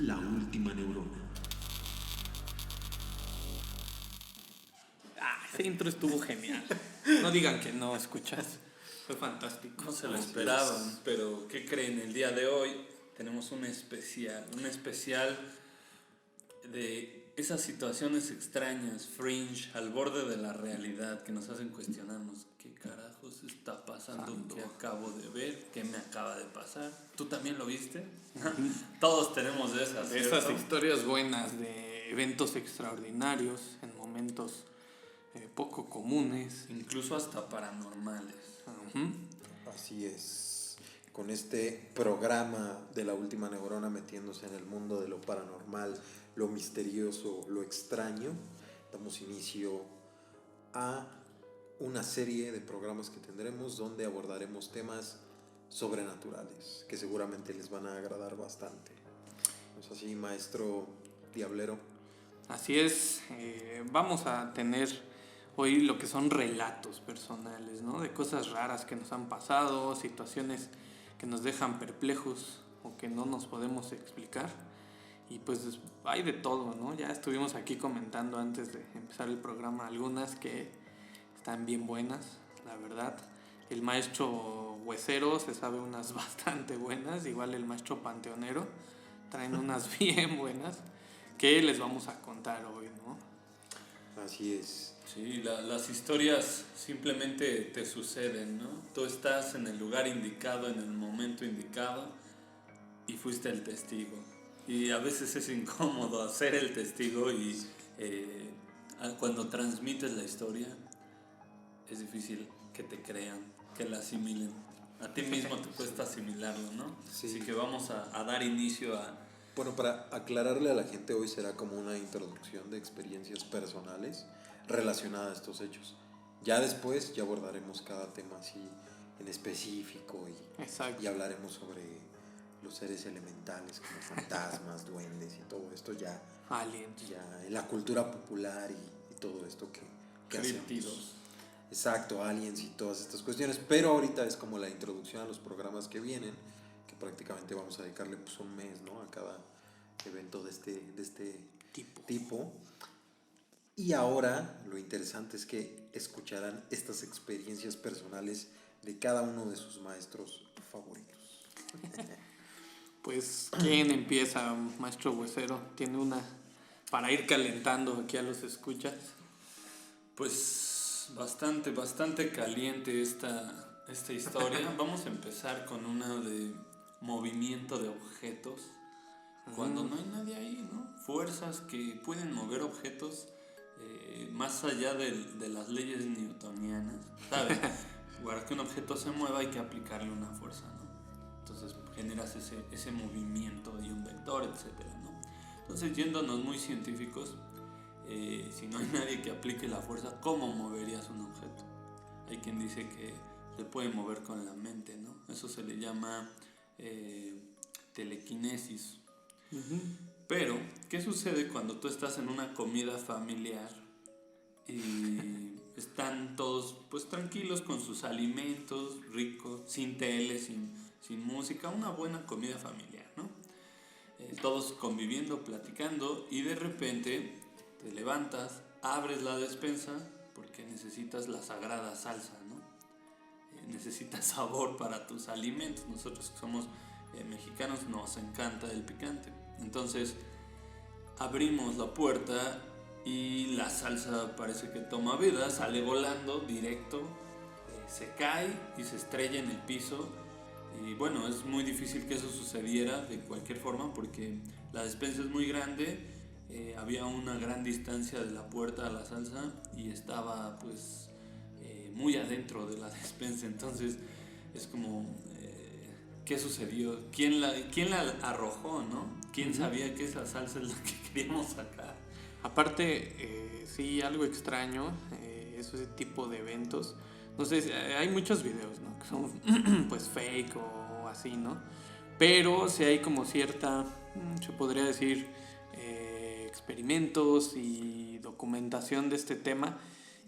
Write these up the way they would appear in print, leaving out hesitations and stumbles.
La última neurona. Ese intro estuvo genial. No digan que no escuchas. Fue fantástico. No se lo esperaban, pero ¿qué creen? El día de hoy tenemos un especial de esas situaciones extrañas, fringe, al borde de la realidad, que nos hacen cuestionarnos qué carajos está pasando, qué acabo de ver, qué me acaba de pasar. ¿Tú también lo viste? Todos tenemos de esas, ¿cierto? Esas historias buenas de eventos extraordinarios en momentos poco comunes. Incluso hasta paranormales. Así es. Con este programa de La Última Neurona metiéndose en el mundo de lo paranormal, lo misterioso, lo extraño, damos inicio a una serie de programas que tendremos donde abordaremos temas sobrenaturales que seguramente les van a agradar bastante. ¿No es así, maestro Diablero? Así es. Vamos a tener hoy lo que son relatos personales, ¿no? De cosas raras que nos han pasado, situaciones que nos dejan perplejos o que no nos podemos explicar. Y pues hay de todo, ¿no? Ya estuvimos aquí comentando antes de empezar el programa algunas que están bien buenas, la verdad. El maestro Huesero se sabe unas bastante buenas, igual el maestro Panteonero traen unas bien buenas que les vamos a contar hoy, ¿no? Así es. Sí, las historias simplemente te suceden, ¿no? Tú estás en el lugar indicado, en el momento indicado y fuiste el testigo. Y a veces es incómodo ser el testigo y cuando transmites la historia es difícil que te crean, que la asimilen. A ti mismo te cuesta asimilarlo, ¿no? Sí. Así que vamos a dar inicio a... Bueno, para aclararle a la gente, hoy será como una introducción de experiencias personales relacionadas a estos hechos. Ya después ya abordaremos cada tema así en específico y hablaremos sobre los seres elementales como fantasmas, duendes y todo esto ya. Aliens. Ya en la cultura popular y todo esto que hacemos. Exacto, aliens y todas estas cuestiones. Pero ahorita es como la introducción a los programas que vienen, que prácticamente vamos a dedicarle pues un mes, ¿no? A cada evento de este tipo. Y ahora lo interesante es que escucharán estas experiencias personales de cada uno de sus maestros favoritos. Pues, ¿quién empieza, maestro Huesero? ¿Tiene una para ir calentando aquí a los escuchas? Pues bastante caliente esta historia. Vamos a empezar con una de movimiento de objetos. Cuando no hay nadie ahí, ¿no? Fuerzas que pueden mover objetos más allá de las leyes newtonianas, ¿sabes? Para que un objeto se mueva hay que aplicarle una fuerza, ¿no? Entonces generas ese movimiento y un vector, etcétera, ¿no? Entonces, yéndonos muy científicos, si no hay nadie que aplique la fuerza, ¿cómo moverías un objeto? Hay quien dice que se puede mover con la mente, ¿no? Eso se le llama telequinesis. Pero, ¿qué sucede cuando tú estás en una comida familiar y están todos pues tranquilos con sus alimentos ricos, sin tele, sin música, una buena comida familiar, ¿no? Todos conviviendo, platicando y de repente te levantas, abres la despensa porque necesitas la sagrada salsa, ¿no? Necesitas sabor para tus alimentos. Nosotros que somos mexicanos nos encanta el picante. Entonces abrimos la puerta y la salsa parece que toma vida, sale volando directo, se cae y se estrella en el piso. Y bueno, es muy difícil que eso sucediera de cualquier forma porque la despensa es muy grande, había una gran distancia de la puerta a la salsa y estaba pues muy adentro de la despensa. Entonces es como, ¿qué sucedió? ¿Quién la arrojó, no? ¿Quién sabía que esa salsa es la que queríamos sacar? Aparte, sí, algo extraño, ese tipo de eventos. No sé, hay muchos videos, ¿no? Que son pues fake o así, ¿no? Pero sí hay como cierta, se podría decir, experimentos y documentación de este tema.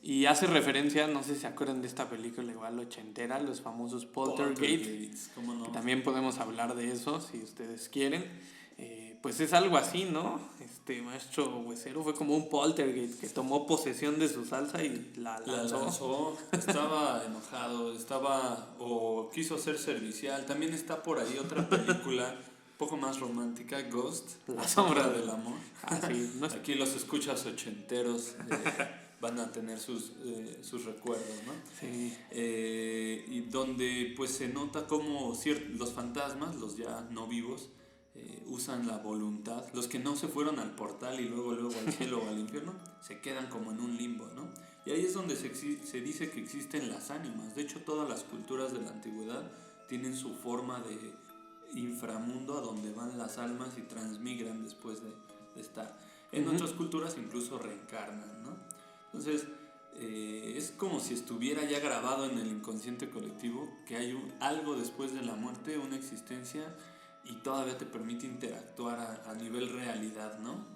Y hace referencia, no sé si se acuerdan de esta película igual ochentera, los famosos Poltergeist. ¿Cómo no? Que también podemos hablar de eso si ustedes quieren. pues es algo así, ¿no? Maestro Huesero fue como un poltergeist que tomó posesión de su salsa y la lanzó. Estaba enojado, o quiso ser servicial. También está por ahí otra película un poco más romántica, Ghost, La sombra del amor. Sí, no es... Aquí los escuchas ochenteros van a tener sus recuerdos, ¿no? Sí. Y donde pues se nota como los fantasmas, los ya no vivos, usan la voluntad. Los que no se fueron al portal y luego al cielo o al infierno, se quedan como en un limbo, ¿no? Y ahí es donde se dice que existen las ánimas. De hecho, todas las culturas de la antigüedad tienen su forma de inframundo a donde van las almas y transmigran después de estar. En otras culturas incluso reencarnan, ¿no? Entonces, es como si estuviera ya grabado en el inconsciente colectivo que hay algo después de la muerte, una existencia, y todavía te permite interactuar a nivel realidad, ¿no?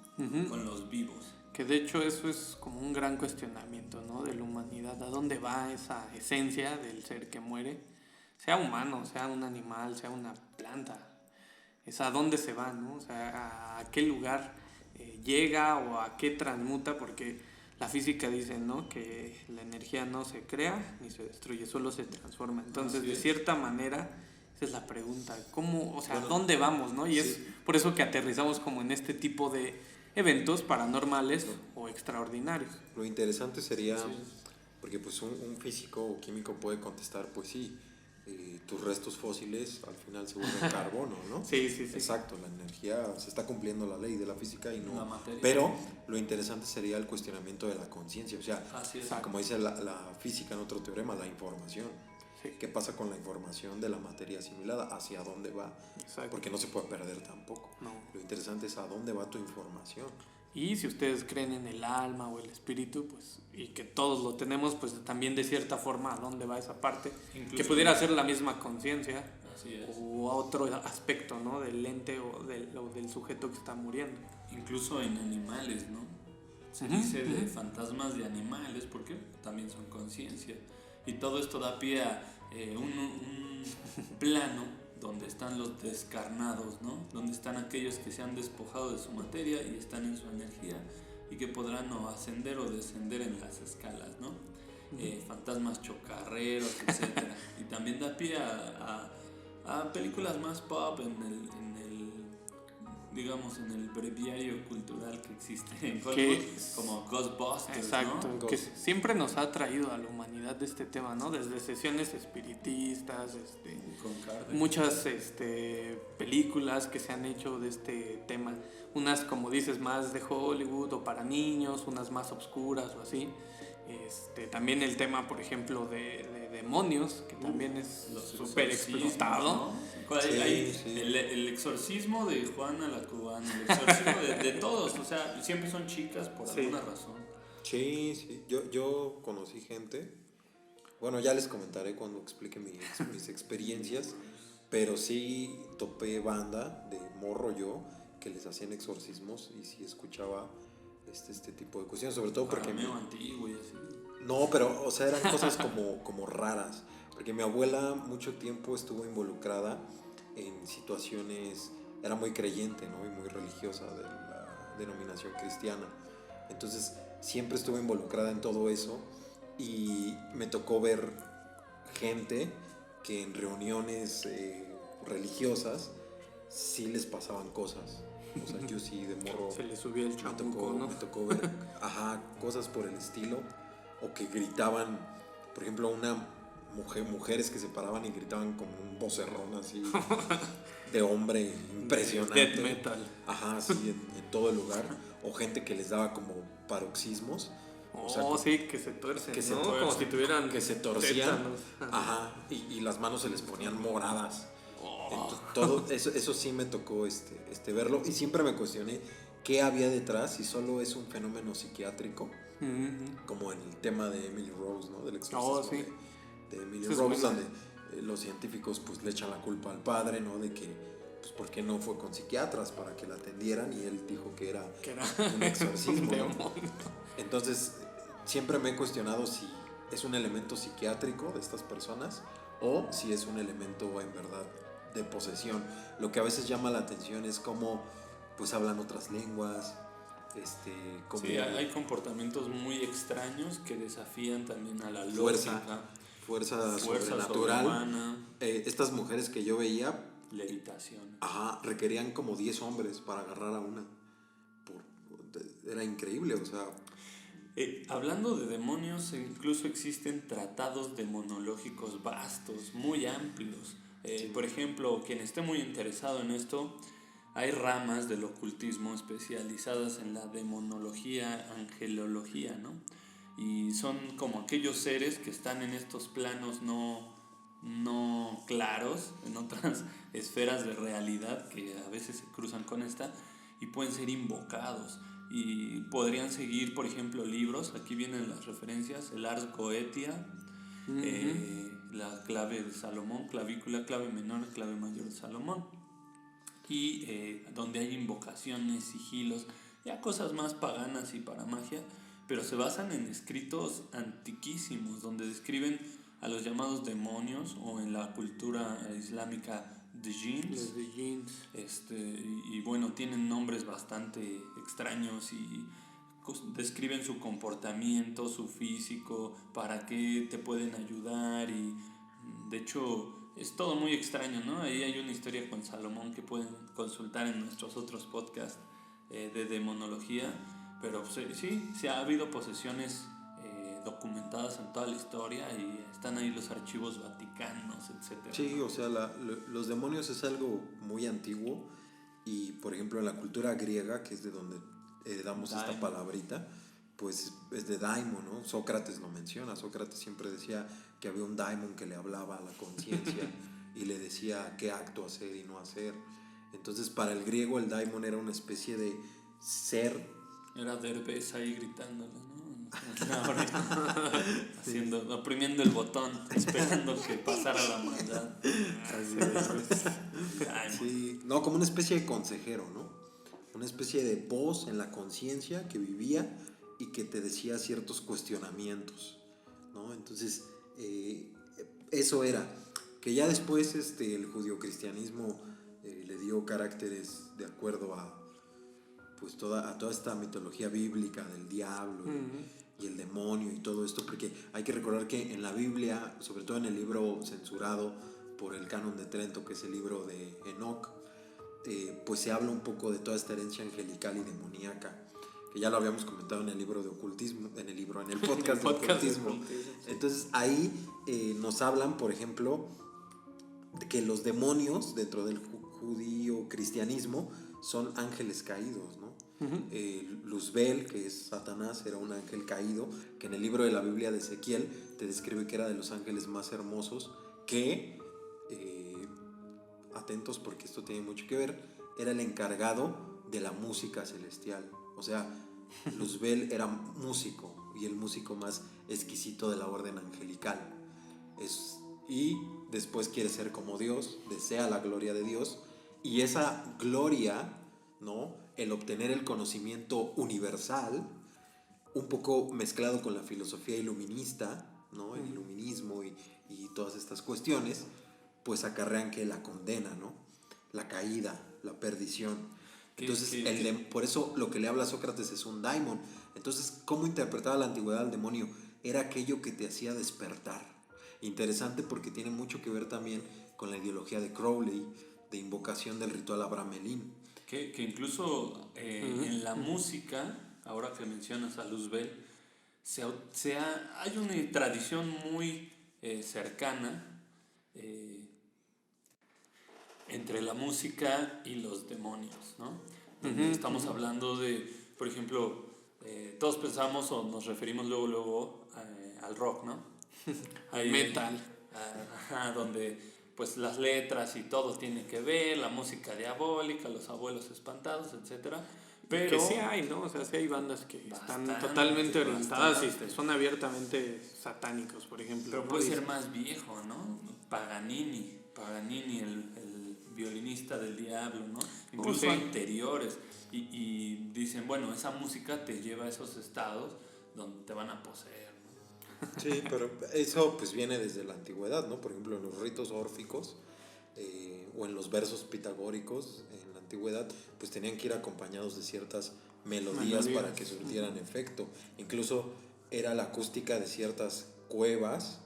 Con los vivos. Que de hecho eso es como un gran cuestionamiento, ¿no? De la humanidad. ¿A dónde va esa esencia del ser que muere? Sea humano, sea un animal, sea una planta. Es a dónde se va, ¿no? O sea, a qué lugar llega o a qué transmuta, porque la física dice, ¿no? Que la energía no se crea ni se destruye, solo se transforma. Entonces, de cierta manera, esa es la pregunta. ¿Cómo, o sea, dónde vamos, no? Y es por eso que aterrizamos como en este tipo de eventos paranormales o extraordinarios. Lo interesante sería, porque pues un físico o químico puede contestar, pues sí, tus restos fósiles al final se vuelven carbono, ¿no? Sí. Exacto, la energía, se está cumpliendo la ley de la física y no... La materia. Pero lo interesante sería el cuestionamiento de la conciencia, o sea, como dice la física en otro teorema, la información. Sí. ¿Qué pasa con la información de la materia asimilada? ¿Hacia dónde va? Exacto. Porque no se puede perder tampoco. No. Lo interesante es a dónde va tu información. Y si ustedes creen en el alma o el espíritu, pues, y que todos lo tenemos, pues también de cierta forma a dónde va esa parte, incluso que pudiera ser la misma conciencia o otro aspecto, ¿no? Del ente o del sujeto que está muriendo. Incluso en animales, ¿no? Se dice de fantasmas de animales porque también son conciencia. Y todo esto da pie a un plano donde están los descarnados, ¿no? Donde están aquellos que se han despojado de su materia y están en su energía y que podrán o ascender o descender en las escalas, ¿no? Fantasmas chocarreros, etc. Y también da pie a películas más pop en el digamos, en el breviario cultural que existe en Hollywood, como Ghostbusters, exacto, ¿no? Que siempre nos ha atraído a la humanidad de este tema, ¿no? Desde sesiones espiritistas, muchas películas que se han hecho de este tema, unas como dices más de Hollywood o para niños, unas más obscuras o así. También el tema, por ejemplo, de demonios, que también es súper explotado, ¿no? El exorcismo de Juana la Cubana, el exorcismo de todos, o sea, siempre son chicas por alguna razón. Sí, yo conocí gente, bueno, ya les comentaré cuando explique mis experiencias, pero sí topé banda de morro yo que les hacían exorcismos y sí escuchaba este tipo de cuestiones, sobre todo porque... antiguo y así. No, pero, o sea, eran cosas como raras, porque mi abuela mucho tiempo estuvo involucrada en situaciones, era muy creyente, ¿no? Y muy religiosa de la denominación cristiana, entonces siempre estuve involucrada en todo eso y me tocó ver gente que en reuniones religiosas sí les pasaban cosas. O sea, yo sí de morro se le subía el chamuco, ¿no? Me tocó ver cosas por el estilo, o que gritaban, por ejemplo, mujeres que se paraban y gritaban como un vocerrón así de hombre impresionante. Death metal. Sí, en todo el lugar, o gente que les daba como paroxismos. O sea, sí, que se tuercen, ¿no? Como si tuvieran que se torcían. Y las manos se les ponían moradas. Entonces, todo eso sí me tocó verlo, y siempre me cuestioné qué había detrás, si solo es un fenómeno psiquiátrico, como en el tema de Emily Rose, ¿no? Del exorcismo de Emily Rose, donde los científicos pues le echan la culpa al padre, ¿no? De que pues por qué no fue con psiquiatras para que la atendieran, y él dijo que era un exorcismo, ¿no? Entonces siempre me he cuestionado si es un elemento psiquiátrico de estas personas o si es un elemento en verdad de posesión. Lo que a veces llama la atención es cómo pues hablan otras lenguas. Como sí, hay comportamientos muy extraños que desafían también a la lógica. Fuerza sobrenatural. Estas mujeres que yo veía, levitación. Requerían como 10 hombres para agarrar a una. Era increíble, o sea. Hablando de demonios, incluso existen tratados demonológicos vastos, muy amplios. Sí. Por ejemplo, quien esté muy interesado en esto, hay ramas del ocultismo especializadas en la demonología, angelología, ¿no? Y son como aquellos seres que están en estos planos no claros, en otras esferas de realidad que a veces se cruzan con esta y pueden ser invocados. Y podrían seguir, por ejemplo, libros. Aquí vienen las referencias: el Ars Goetia, la clave de Salomón, clavícula, clave menor, clave mayor de Salomón, y donde hay invocaciones, sigilos, ya cosas más paganas y para magia, pero se basan en escritos antiquísimos donde describen a los llamados demonios, o en la cultura islámica de jinns. Y bueno, tienen nombres bastante extraños y describen su comportamiento, su físico, para qué te pueden ayudar, y de hecho es todo muy extraño, ¿no? Ahí hay una historia con Salomón que pueden consultar en nuestros otros podcasts de demonología, pero sí ha habido posesiones documentadas en toda la historia, y están ahí los archivos vaticanos, etc. Sí, o sea, los demonios es algo muy antiguo, y por ejemplo en la cultura griega, que es de donde heredamos esta palabrita, pues es de daimon, ¿no? Sócrates lo menciona. Sócrates siempre decía que había un daimon que le hablaba a la conciencia y le decía qué acto hacer y no hacer. Entonces para el griego el daimon era una especie de ser. Era Derbez ahí gritándole, ¿no? Oprimiendo el botón, esperando que pasara la maldad. Así es. Sí, no, como una especie de consejero, ¿no? Una especie de voz en la conciencia que vivía y que te decía ciertos cuestionamientos, ¿no? Entonces, eso era. Que ya después el judio-cristianismo le dio caracteres de acuerdo a toda esta mitología bíblica del diablo y el demonio y todo esto, porque hay que recordar que en la Biblia, sobre todo en el libro censurado por el Canon de Trento, que es el libro de Enoch, pues se habla un poco de toda esta herencia angelical y demoníaca, que ya lo habíamos comentado en el libro de ocultismo, en el podcast de ocultismo. Sí. Entonces ahí nos hablan, por ejemplo, de que los demonios dentro del judío cristianismo son ángeles caídos, ¿no? Luzbel, que es Satanás, era un ángel caído, que en el libro de la Biblia de Ezequiel te describe que era de los ángeles más hermosos, que atentos porque esto tiene mucho que ver, era el encargado de la música celestial. O sea, Luzbel era músico, y el músico más exquisito de la orden angelical. Y después quiere ser como Dios, desea la gloria de Dios, y esa gloria, ¿no?, el obtener el conocimiento universal, un poco mezclado con la filosofía iluminista, ¿no?, el iluminismo y todas estas cuestiones, pues acarrean que la condena, ¿no?, la caída, la perdición. Entonces, por eso lo que le habla a Sócrates es un daimon. Entonces, ¿cómo interpretaba la antigüedad al demonio? Era aquello que te hacía despertar. Interesante, porque tiene mucho que ver también con la ideología de Crowley, de invocación del ritual Abramelín. Que incluso en la música, ahora que mencionas a Luzbel, hay una tradición muy cercana entre la música y los demonios, ¿no? Estamos hablando de, por ejemplo, todos pensamos o nos referimos luego al rock, ¿no? Metal. Donde pues las letras y todo tiene que ver, la música diabólica, los abuelos espantados, etcétera. Pero que sí hay, ¿no? O sea, sí hay bandas que están totalmente orientadas y son abiertamente satánicos, por ejemplo. Pero ¿no? puede ser más viejo, ¿no? Paganini, el violinista del diablo, ¿no? Incluso anteriores. Y dicen, bueno, esa música te lleva a esos estados donde te van a poseer, ¿no? Sí, pero eso pues viene desde la antigüedad, ¿no? Por ejemplo, en los ritos órficos, o en los versos pitagóricos en la antigüedad, pues tenían que ir acompañados de ciertas melodías para que surtieran efecto. Incluso era la acústica de ciertas cuevas,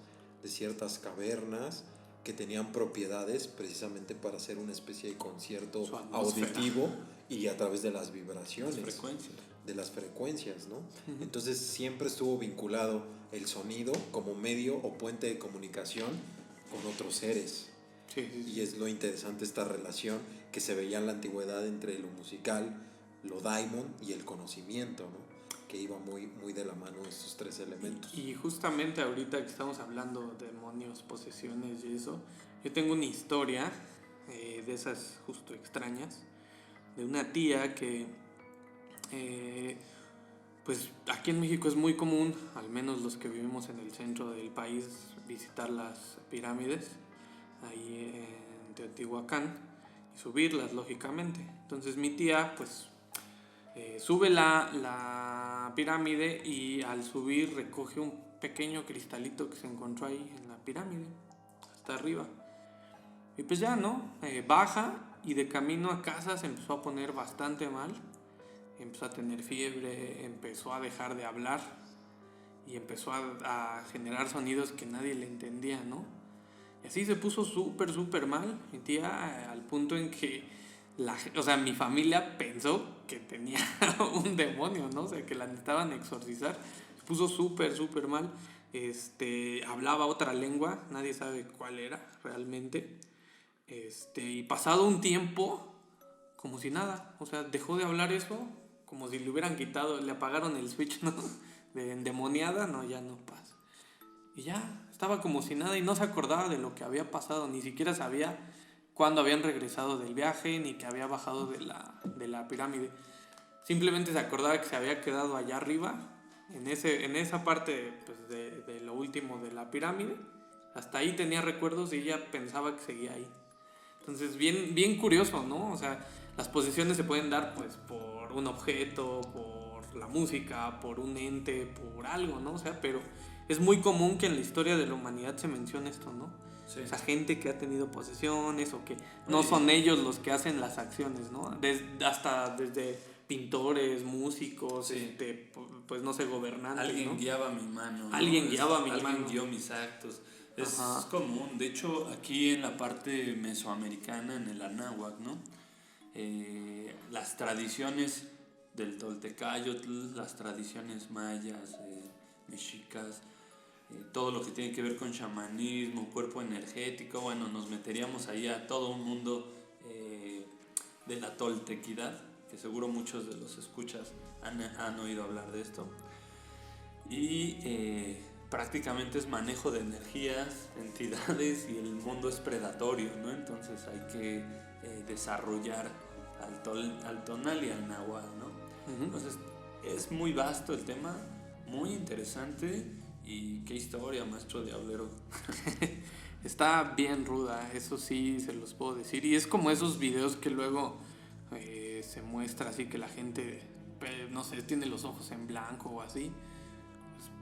de ciertas cavernas, que tenían propiedades precisamente para hacer una especie de concierto auditivo y a través de las vibraciones, de las frecuencias, ¿no? Uh-huh. Entonces siempre estuvo vinculado el sonido como medio o puente de comunicación con otros seres. Sí. Y es lo interesante esta relación que se veía en la antigüedad entre lo musical, lo daimon y el conocimiento, ¿no? Que iba muy, muy de la mano estos tres elementos. Y justamente ahorita que estamos hablando de demonios, posesiones y eso, yo tengo una historia de esas justo extrañas, de una tía que pues aquí en México es muy común, al menos los que vivimos en el centro del país, visitar las pirámides ahí en Teotihuacán y subirlas, lógicamente. Entonces mi tía pues sube la pirámide y al subir recoge un pequeño cristalito que se encontró ahí en la pirámide, hasta arriba. Y pues ya, ¿no? Baja y de camino a casa se empezó a poner bastante mal. Empezó a tener fiebre, empezó a dejar de hablar y empezó a generar sonidos que nadie le entendía, ¿no? Y así se puso súper mal mi tía, al punto en que mi familia pensó que tenía un demonio, ¿no? O sea, que la necesitaban exorcizar. Se puso súper mal. Hablaba otra lengua, nadie sabe cuál era realmente. Y pasado un tiempo, como si nada, o sea, dejó de hablar eso, como si le hubieran quitado, le apagaron el switch, ¿no? De endemoniada, no, ya no pasa. Y ya, estaba como si nada y no se acordaba de lo que había pasado, ni siquiera sabía cuándo habían regresado del viaje, ni que había bajado de la pirámide. Simplemente se acordaba que se había quedado allá arriba, en esa parte pues, de lo último de la pirámide. Hasta ahí tenía recuerdos y ella pensaba que seguía ahí. Entonces, bien curioso, ¿no? O sea, las posesiones se pueden dar pues por un objeto, por la música, por un ente, por algo, ¿no? O sea, pero es muy común que en la historia de la humanidad se mencione esto, ¿no? Sí. O sea, gente que ha tenido posesiones o que no son ellos los que hacen las acciones, ¿no? Hasta desde pintores, músicos, sí. Pues no sé, gobernantes, alguien, ¿no? Guiaba mi mano, ¿no? Alguien guiaba mi mano. mano. Alguien guió mis actos. Es común. De hecho, aquí en la parte mesoamericana, en el Anáhuac, ¿no? Las tradiciones del Toltecayotl, las tradiciones mayas, mexicas, todo lo que tiene que ver con chamanismo, cuerpo energético, bueno, nos meteríamos ahí a todo un mundo de la toltequidad, que seguro muchos de los escuchas han oído hablar de esto. Y prácticamente es manejo de energías, entidades, y el mundo es predatorio, ¿no? Entonces hay que desarrollar al tonal y al nahual, ¿no? Uh-huh. Entonces es muy vasto el tema, muy interesante, y qué historia, maestro diablero. Está bien ruda, eso sí se los puedo decir, y es como esos videos que luego se muestra así que la gente, no sé, tiene los ojos en blanco o así.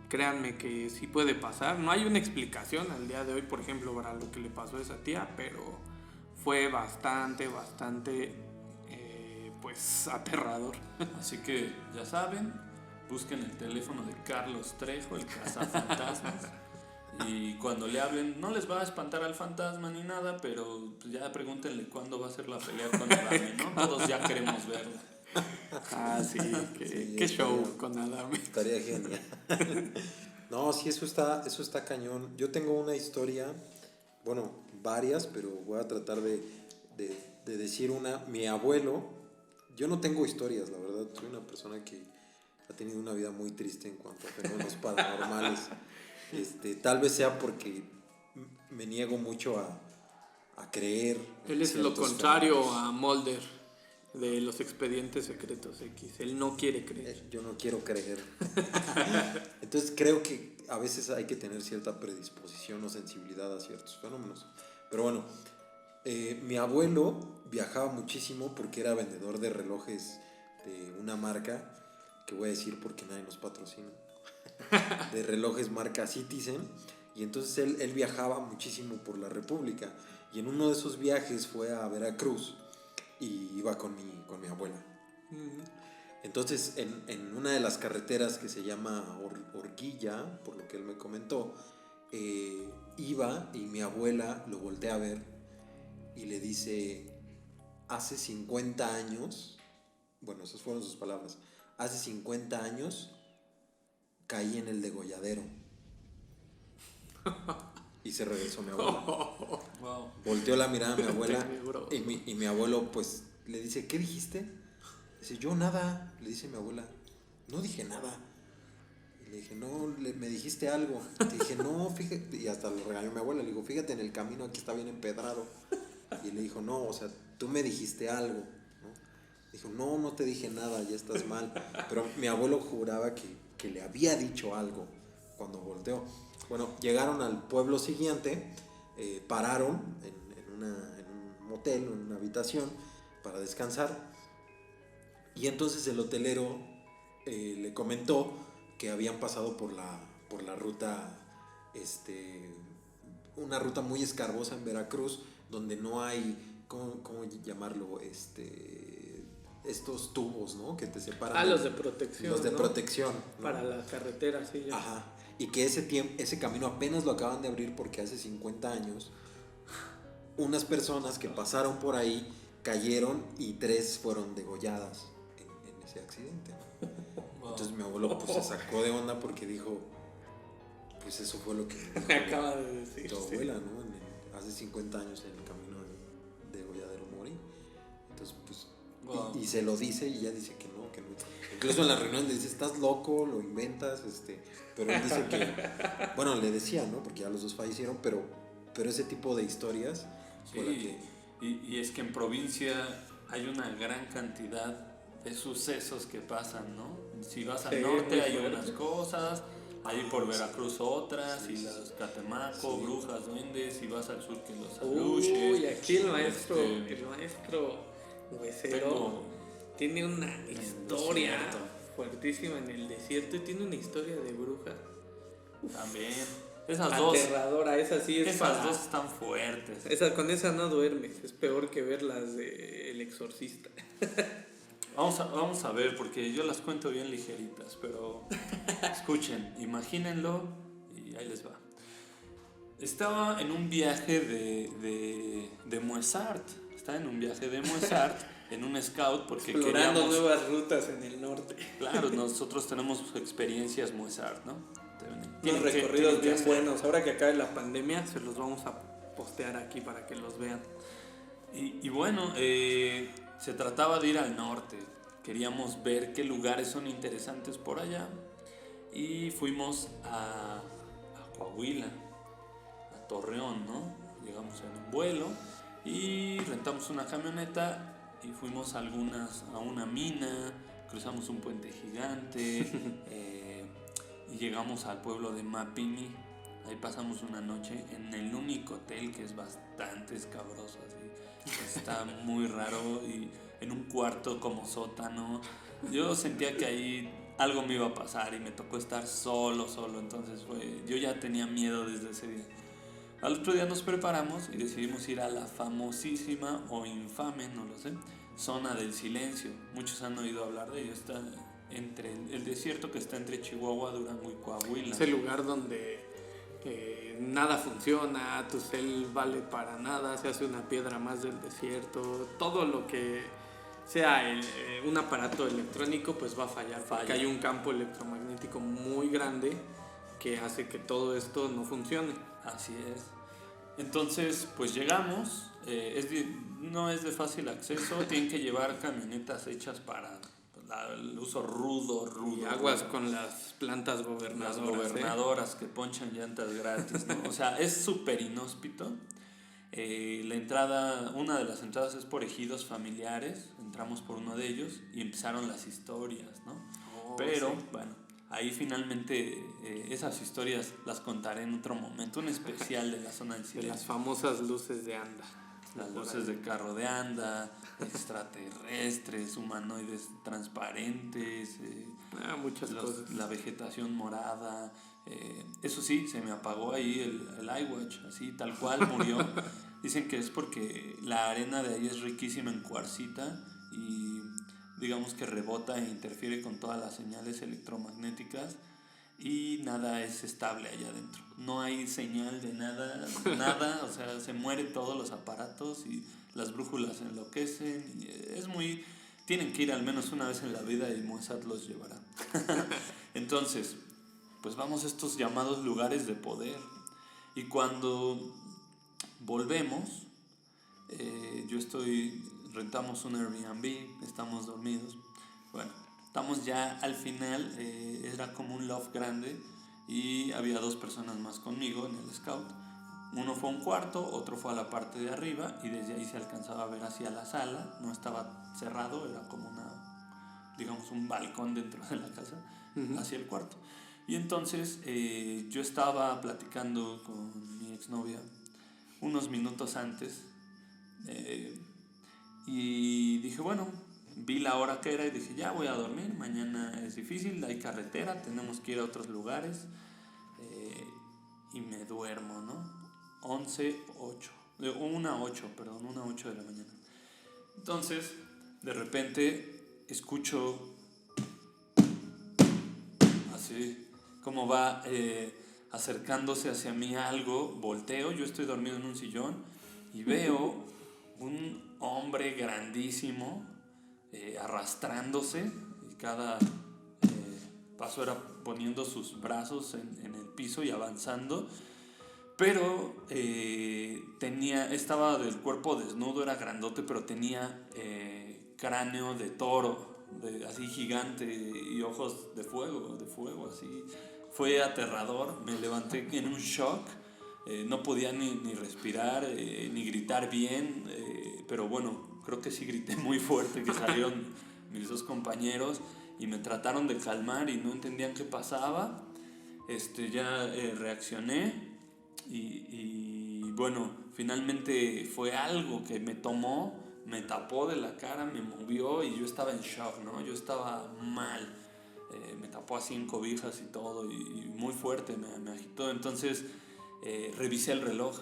Créanme que sí puede pasar. No hay una explicación al día de hoy, por ejemplo, para lo que le pasó a esa tía, pero fue bastante, pues aterrador. Así que ya saben, busquen el teléfono de Carlos Trejo, el cazafantasmas, y cuando le hablen no les va a espantar al fantasma ni nada, pero pues ya pregúntenle cuándo va a ser la pelea con Adame, ¿no? Todos ya queremos verla. Sí, qué show con Adame. Estaría genial. No, sí, eso está cañón. Yo tengo una historia, bueno, varias, pero voy a tratar de decir una. Mi abuelo, yo no tengo historias, la verdad, soy una persona que ha tenido una vida muy triste en cuanto a fenómenos paranormales. Tal vez sea porque me niego mucho a creer. Él es lo contrario a Mulder de los Expedientes Secretos X. Él no quiere creer. Yo no quiero creer. Entonces creo que a veces hay que tener cierta predisposición o sensibilidad a ciertos fenómenos. Pero bueno, mi abuelo viajaba muchísimo porque era vendedor de relojes de una marca, que voy a decir porque nadie nos patrocina, de relojes marca Citizen. Y entonces él viajaba muchísimo por la República. Y en uno de esos viajes fue a Veracruz y iba con mi abuela. Entonces, en una de las carreteras que se llama Orguilla, por lo que él me comentó, iba y mi abuela lo voltea a ver y le dice, hace 50 años, bueno, esas fueron sus palabras, hace 50 años caí en el degolladero. Y se regresó mi abuela. Wow. Volteó la mirada a mi abuela y mi abuelo pues le dice, ¿qué dijiste? Dice, yo nada. Le dice mi abuela, no dije nada. Y le dije, no, me dijiste algo. Le dije, no, fíjate. Y hasta lo regañó mi abuela. Le digo, fíjate en el camino, aquí está bien empedrado. Y le dijo, no, o sea, tú me dijiste algo, ¿no? Dijo, no, no te dije nada, ya estás mal. Pero mi abuelo juraba que le había dicho algo cuando volteó. Bueno, llegaron al pueblo siguiente, pararon en un motel, en una habitación para descansar. Y entonces el hotelero le comentó que habían pasado por la ruta, una ruta muy escarbosa en Veracruz, donde no hay, ¿cómo llamarlo? Estos tubos, ¿no? Que te separan. Los de protección. Los de, ¿no?, protección, ¿no? Para la carretera, sí. Ya. Ajá. Y que ese camino apenas lo acaban de abrir porque hace 50 años unas personas que pasaron por ahí cayeron y 3 fueron degolladas en ese accidente. Wow. Entonces mi abuelo pues se sacó de onda porque dijo, pues eso fue lo que me acaba de decir tu abuela, sí, ¿no? Hace 50 años en el camino de degolladero morí. Entonces pues wow. y se lo dice y ella dice que no. Incluso en la reunión le dice, estás loco, lo inventas, pero él dice que, bueno, le decía, ¿no? Porque ya los dos fallecieron, pero ese tipo de historias. Sí, y es que en provincia hay una gran cantidad de sucesos que pasan, ¿no? Si vas al norte hay unas cosas, ahí por Veracruz otras, y las Catemaco, brujas, duendes, y vas al sur que los aluches. Uy, aquí el maestro huesero tiene una historia fuertísima en el desierto y tiene una historia de bruja. También. Esas dos. Aterradora, esa sí es. Esas dos están fuertes. Con esa no duermes, es peor que ver las de El Exorcista. Vamos a ver, porque yo las cuento bien ligeritas, pero escuchen, imagínenlo y ahí les va. Estaba en un viaje de Mozart. Estaba en un viaje de Mozart. En un scout porque explorando nuevas rutas en el norte. Claro, nosotros tenemos experiencias Mozart, ¿no? Unos recorridos bien buenos. Ahora que acabe la pandemia, se los vamos a postear aquí para que los vean. Y bueno, se trataba de ir al norte. Queríamos ver qué lugares son interesantes por allá. Y fuimos a Coahuila, a Torreón, ¿no? Llegamos en un vuelo y rentamos una camioneta. Y fuimos a una mina, cruzamos un puente gigante y llegamos al pueblo de Mapimi. Ahí pasamos una noche en el único hotel que es bastante escabroso, así. Está muy raro y en un cuarto como sótano. Yo sentía que ahí algo me iba a pasar y me tocó estar solo, entonces yo ya tenía miedo desde ese día. Al otro día nos preparamos y decidimos ir a la famosísima o infame, no lo sé, Zona del Silencio. Muchos han oído hablar de ello. Está entre el desierto que está entre Chihuahua, Durango y Coahuila. Es el lugar donde nada funciona, tu cel vale para nada, se hace una piedra más del desierto. Todo lo que sea un aparato electrónico pues va a fallar. Porque hay un campo electromagnético muy grande que hace que todo esto no funcione. Así es. Entonces, pues llegamos. No es de fácil acceso. Tienen que llevar camionetas hechas para el uso rudo. Y aguas con las plantas gobernadoras. Las gobernadoras que ponchan llantas gratis, ¿no? O sea, es súper inhóspito. Una de las entradas es por ejidos familiares. Entramos por uno de ellos y empezaron las historias, ¿no? Pero, sí. Bueno, ahí finalmente esas historias las contaré en otro momento, un especial de la Zona del Silencio. De las famosas luces de Anda. Las luces de carro de Anda, extraterrestres, humanoides transparentes, muchas cosas. La vegetación morada. Eso sí, se me apagó ahí el iWatch, así tal cual murió. Dicen que es porque la arena de ahí es riquísima en cuarcita y digamos que rebota e interfiere con todas las señales electromagnéticas y nada es estable allá adentro. No hay señal de nada, nada, o sea, se mueren todos los aparatos y las brújulas enloquecen. Y tienen que ir al menos una vez en la vida y Mossad los llevará. Entonces, pues vamos a estos llamados lugares de poder. Y cuando volvemos, rentamos un Airbnb, estamos dormidos. Bueno, estamos ya al final, era como un loft grande y había 2 personas más conmigo en el scout. Uno fue a un cuarto, otro fue a la parte de arriba y desde ahí se alcanzaba a ver hacia la sala. No estaba cerrado, era como digamos un balcón dentro de la casa, hacia el cuarto. Y entonces yo estaba platicando con mi exnovia unos minutos antes y dije, bueno, vi la hora que era y dije, ya voy a dormir, mañana es difícil, hay carretera, tenemos que ir a otros lugares, y me duermo, ¿no? 1:08 de la mañana. Entonces, de repente, escucho así, como va acercándose hacia mí algo, volteo, yo estoy dormido en un sillón y veo un hombre grandísimo arrastrándose y cada paso era poniendo sus brazos en el piso y avanzando, pero estaba del cuerpo desnudo, era grandote, pero tenía cráneo de toro, así gigante y ojos de fuego, así. Fue aterrador, me levanté en un shock, no podía ni respirar, ni gritar bien, pero bueno, creo que sí grité muy fuerte, que salieron mis 2 compañeros y me trataron de calmar y no entendían qué pasaba. Ya reaccioné y bueno, finalmente fue algo que me tomó, me tapó de la cara, me movió y yo estaba en shock, ¿no? Yo estaba mal, me tapó así en cobijas y todo y muy fuerte, me agitó. Entonces revisé el reloj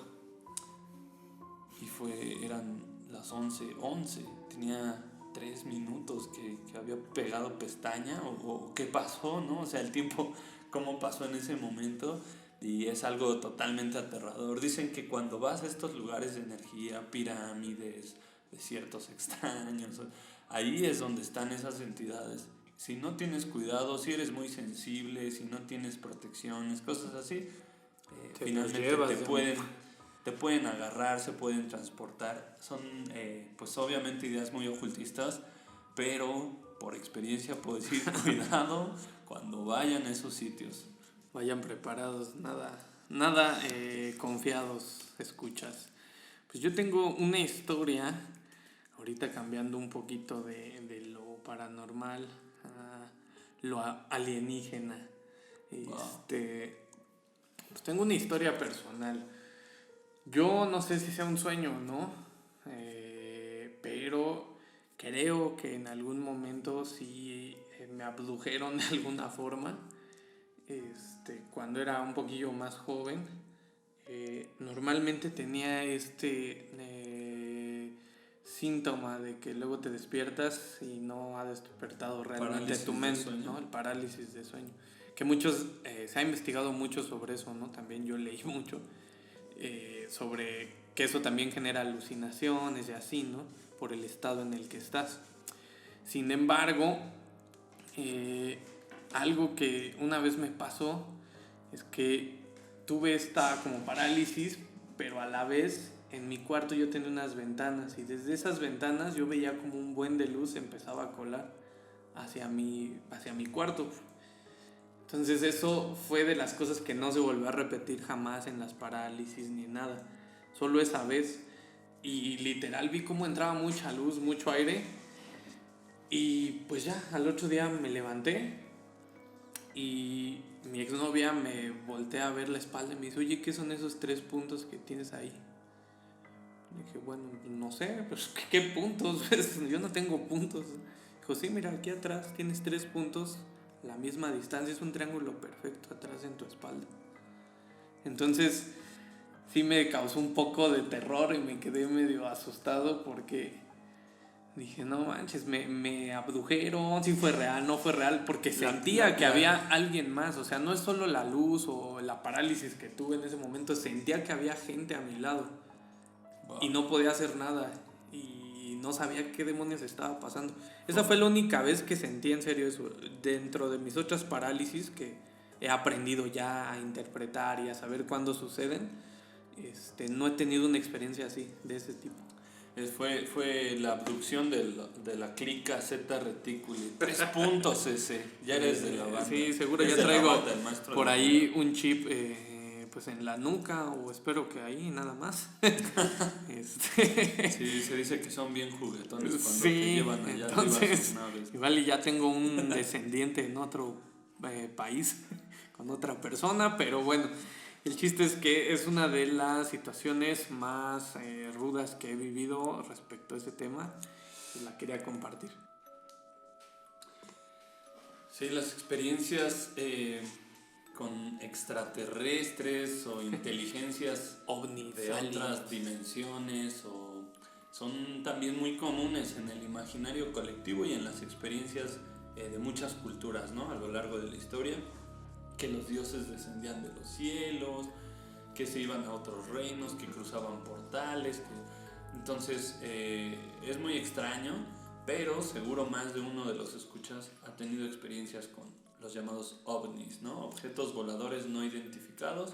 y eran las 11:11, tenía 3 minutos que había pegado pestaña o qué pasó, ¿no? O sea, el tiempo, cómo pasó en ese momento. Y es algo totalmente aterrador. Dicen que cuando vas a estos lugares de energía, pirámides, desiertos extraños, ahí es donde están esas entidades. Si no tienes cuidado, si eres muy sensible, si no tienes protecciones, cosas así, finalmente te pueden agarrar, se pueden transportar. Son pues obviamente ideas muy ocultistas, pero por experiencia puedo decir cuidado cuando vayan a esos sitios. Vayan preparados, nada confiados, escuchas. Pues yo tengo una historia, ahorita cambiando un poquito de lo paranormal a lo alienígena. Wow. Pues tengo una historia personal. Yo no sé si sea un sueño o no, pero creo que en algún momento sí me abdujeron de alguna forma. Cuando era un poquillo más joven, normalmente tenía síntoma de que luego te despiertas y no ha despertado realmente tu mente, ¿no? El parálisis de sueño. Que se ha investigado mucho sobre eso, ¿no? También yo leí mucho sobre que eso también genera alucinaciones y así, ¿no? Por el estado en el que estás. Sin embargo, algo que una vez me pasó es que tuve esta como parálisis, pero a la vez en mi cuarto yo tenía unas ventanas y desde esas ventanas yo veía como un buen de luz empezaba a colar hacia mi cuarto. Entonces eso fue de las cosas que no se volvió a repetir jamás en las parálisis ni nada, solo esa vez. Y literal vi cómo entraba mucha luz, mucho aire. Y pues ya, al otro día me levanté y mi exnovia me voltea a ver la espalda y me dice, oye, ¿qué son esos 3 puntos que tienes ahí? Le dije, bueno, no sé, pues ¿qué puntos? Yo no tengo puntos. Dijo, sí, mira, aquí atrás tienes 3 puntos, la misma distancia, es un triángulo perfecto atrás en tu espalda. Entonces, sí me causó un poco de terror y me quedé medio asustado porque dije, no manches, me abdujeron, si fue real, no fue real, porque sentía que había alguien más, o sea, no es solo la luz o la parálisis que tuve en ese momento, sentía que había gente a mi lado y no podía hacer nada y no sabía qué demonios estaba pasando. Esa fue la única vez que sentí en serio eso, dentro de mis otras parálisis que he aprendido ya a interpretar y a saber cuándo suceden. No he tenido una experiencia así, de ese tipo. Fue la abducción de la clica Z Reticuli. 3 puntos ese. Ya eres de la banda. Sí, seguro ya traigo por ahí un chip pues en la nuca, o espero que ahí nada más. Sí, se dice que son bien juguetones cuando te llevan allá entonces, igual ya tengo un descendiente en otro país, con otra persona, pero bueno. El chiste es que es una de las situaciones más rudas que he vivido respecto a ese tema y la quería compartir. Sí, las experiencias con extraterrestres o inteligencias ovnis de otras dimensiones son también muy comunes en el imaginario colectivo y en las experiencias de muchas culturas, ¿no? A lo largo de la historia. Que los dioses descendían de los cielos, que se iban a otros reinos, que cruzaban portales. Entonces es muy extraño, pero seguro más de uno de los escuchas ha tenido experiencias con los llamados ovnis, ¿no? Objetos voladores no identificados.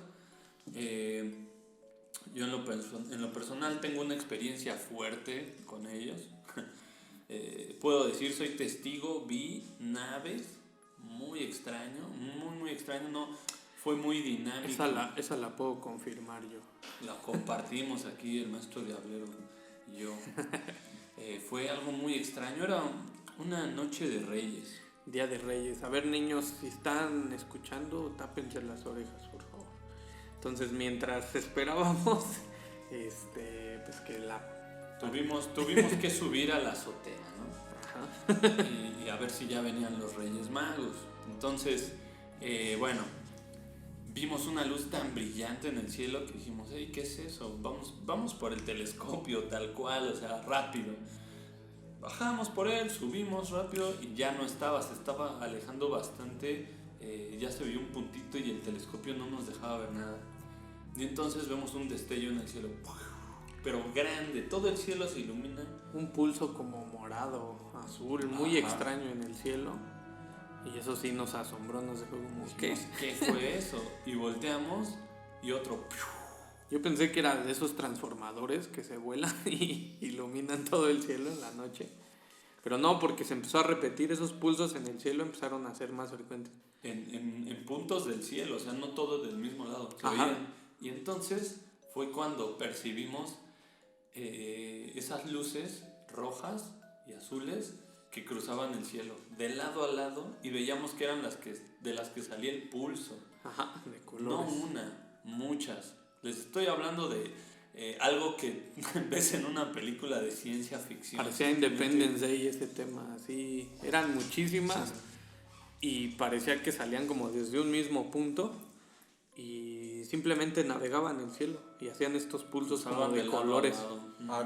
Yo en lo personal tengo una experiencia fuerte con ellos. Puedo decir, soy testigo, vi naves. Muy extraño, muy extraño, no, fue muy dinámico. Esa la puedo confirmar yo. La compartimos aquí el maestro Diablero y yo. Fue algo muy extraño, era una noche de Reyes. Día de Reyes. A ver, niños, si están escuchando, tápense las orejas, por favor. Entonces, mientras esperábamos, pues que Tuvimos que subir a la azotea, ¿no? Y a ver si ya venían los Reyes Magos. Entonces, bueno, vimos una luz tan brillante en el cielo que dijimos, hey, ¿qué es eso? Vamos por el telescopio tal cual, o sea, rápido. Bajamos por él, subimos rápido y ya no estaba, se estaba alejando bastante, ya se vio un puntito y el telescopio no nos dejaba ver nada. Y entonces vemos un destello en el cielo, pero grande, todo el cielo se ilumina. Un pulso como morado, azul, muy extraño en el cielo. Y eso sí nos asombró, nos dejó como, ¿qué fue eso? Y volteamos y otro. Yo pensé que era de esos transformadores que se vuelan y iluminan todo el cielo en la noche. Pero no, porque se empezó a repetir, esos pulsos en el cielo empezaron a ser más frecuentes. En puntos del cielo, o sea, no todos del mismo lado. Y entonces fue cuando percibimos esas luces rojas y azules que cruzaban el cielo de lado a lado y veíamos que eran de las que salía el pulso. De colores. No una, muchas. Les estoy hablando de algo que ves en una película de ciencia ficción. Parecía Independence Day ese tema, así. Eran muchísimas y parecía que salían como desde un mismo punto y simplemente navegaban el cielo y hacían estos pulsos como de colores.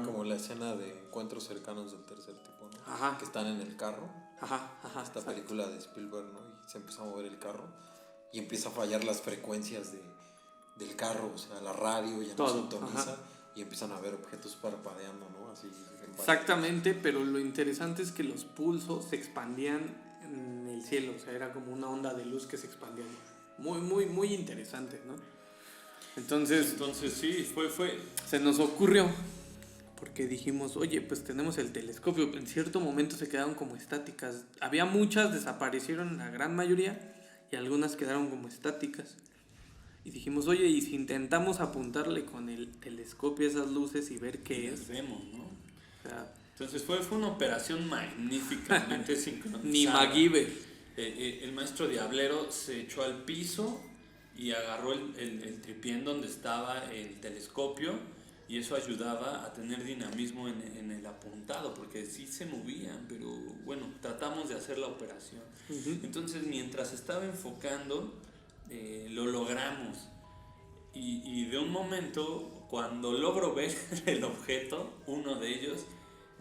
Como la escena de Encuentros Cercanos del Tercer Tipo, ¿no? Que están en el carro. Esta película de Spielberg, ¿no? Y se empieza a mover el carro y empieza a fallar las frecuencias del carro, o sea, la radio ya no sintoniza y empiezan a ver objetos parpadeando, ¿no? Así. Exactamente, pero lo interesante es que los pulsos se expandían en el cielo, o sea, era como una onda de luz que se expandía. Muy, muy, muy interesante, ¿no? Entonces sí, fue. Se nos ocurrió, porque dijimos, oye, pues tenemos el telescopio. En cierto momento se quedaron como estáticas. Había muchas, desaparecieron la gran mayoría, y algunas quedaron como estáticas. Y dijimos, oye, ¿y si intentamos apuntarle con el telescopio esas luces y ver qué es? Vemos, ¿no? O sea, entonces fue una operación magníficamente sincronizada. Ni MacGyver. El maestro Diablero se echó al piso y agarró el tripié donde estaba el telescopio y eso ayudaba a tener dinamismo en el apuntado porque sí se movían, pero bueno, tratamos de hacer la operación. Entonces mientras estaba enfocando lo logramos Y de un momento, cuando logro ver el objeto, uno de ellos,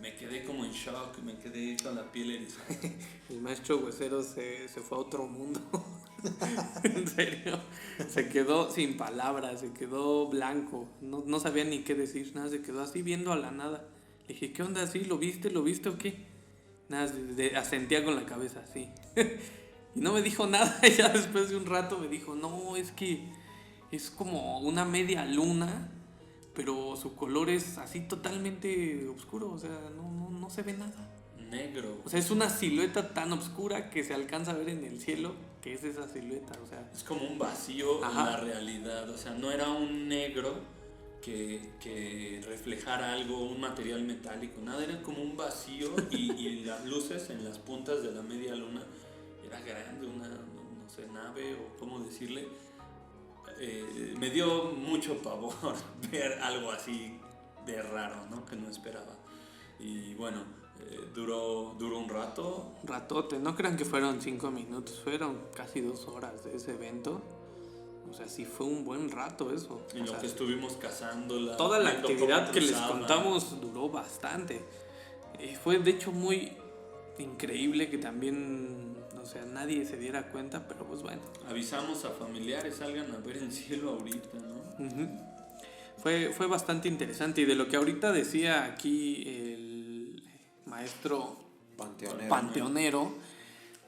me quedé como en shock, me quedé con la piel erizada. El maestro huesero se fue a otro mundo. En serio. Se quedó sin palabras, se quedó blanco. No sabía ni qué decir, nada, se quedó así viendo a la nada. Le dije, ¿qué onda? ¿Sí? ¿Lo viste o qué? Nada, asentía con la cabeza, así. Y no me dijo nada. Y ya después de un rato me dijo, no, es que es como una media luna, pero su color es así totalmente oscuro, o sea, no se ve nada. Negro. O sea, es una silueta tan oscura que se alcanza a ver en el cielo, que es esa silueta, o sea. Es como un vacío en la realidad, o sea, no era un negro que reflejara algo, un material metálico, nada, era como un vacío y las luces en las puntas de la media luna era grande, una, no sé, nave o cómo decirle. Me dio mucho pavor ver algo así de raro, ¿no? Que no esperaba. Y bueno, duró un rato. Ratote, no crean que fueron 5 minutos, fueron casi 2 horas de ese evento. O sea, sí fue un buen rato eso. En lo que estuvimos cazándola. Toda la actividad que les contamos duró bastante. Fue de hecho muy increíble que también, o sea, nadie se diera cuenta, pero pues bueno. Avisamos a familiares, salgan a ver el cielo ahorita, ¿no? Uh-huh. Fue bastante interesante. Y de lo que ahorita decía aquí el maestro panteonero,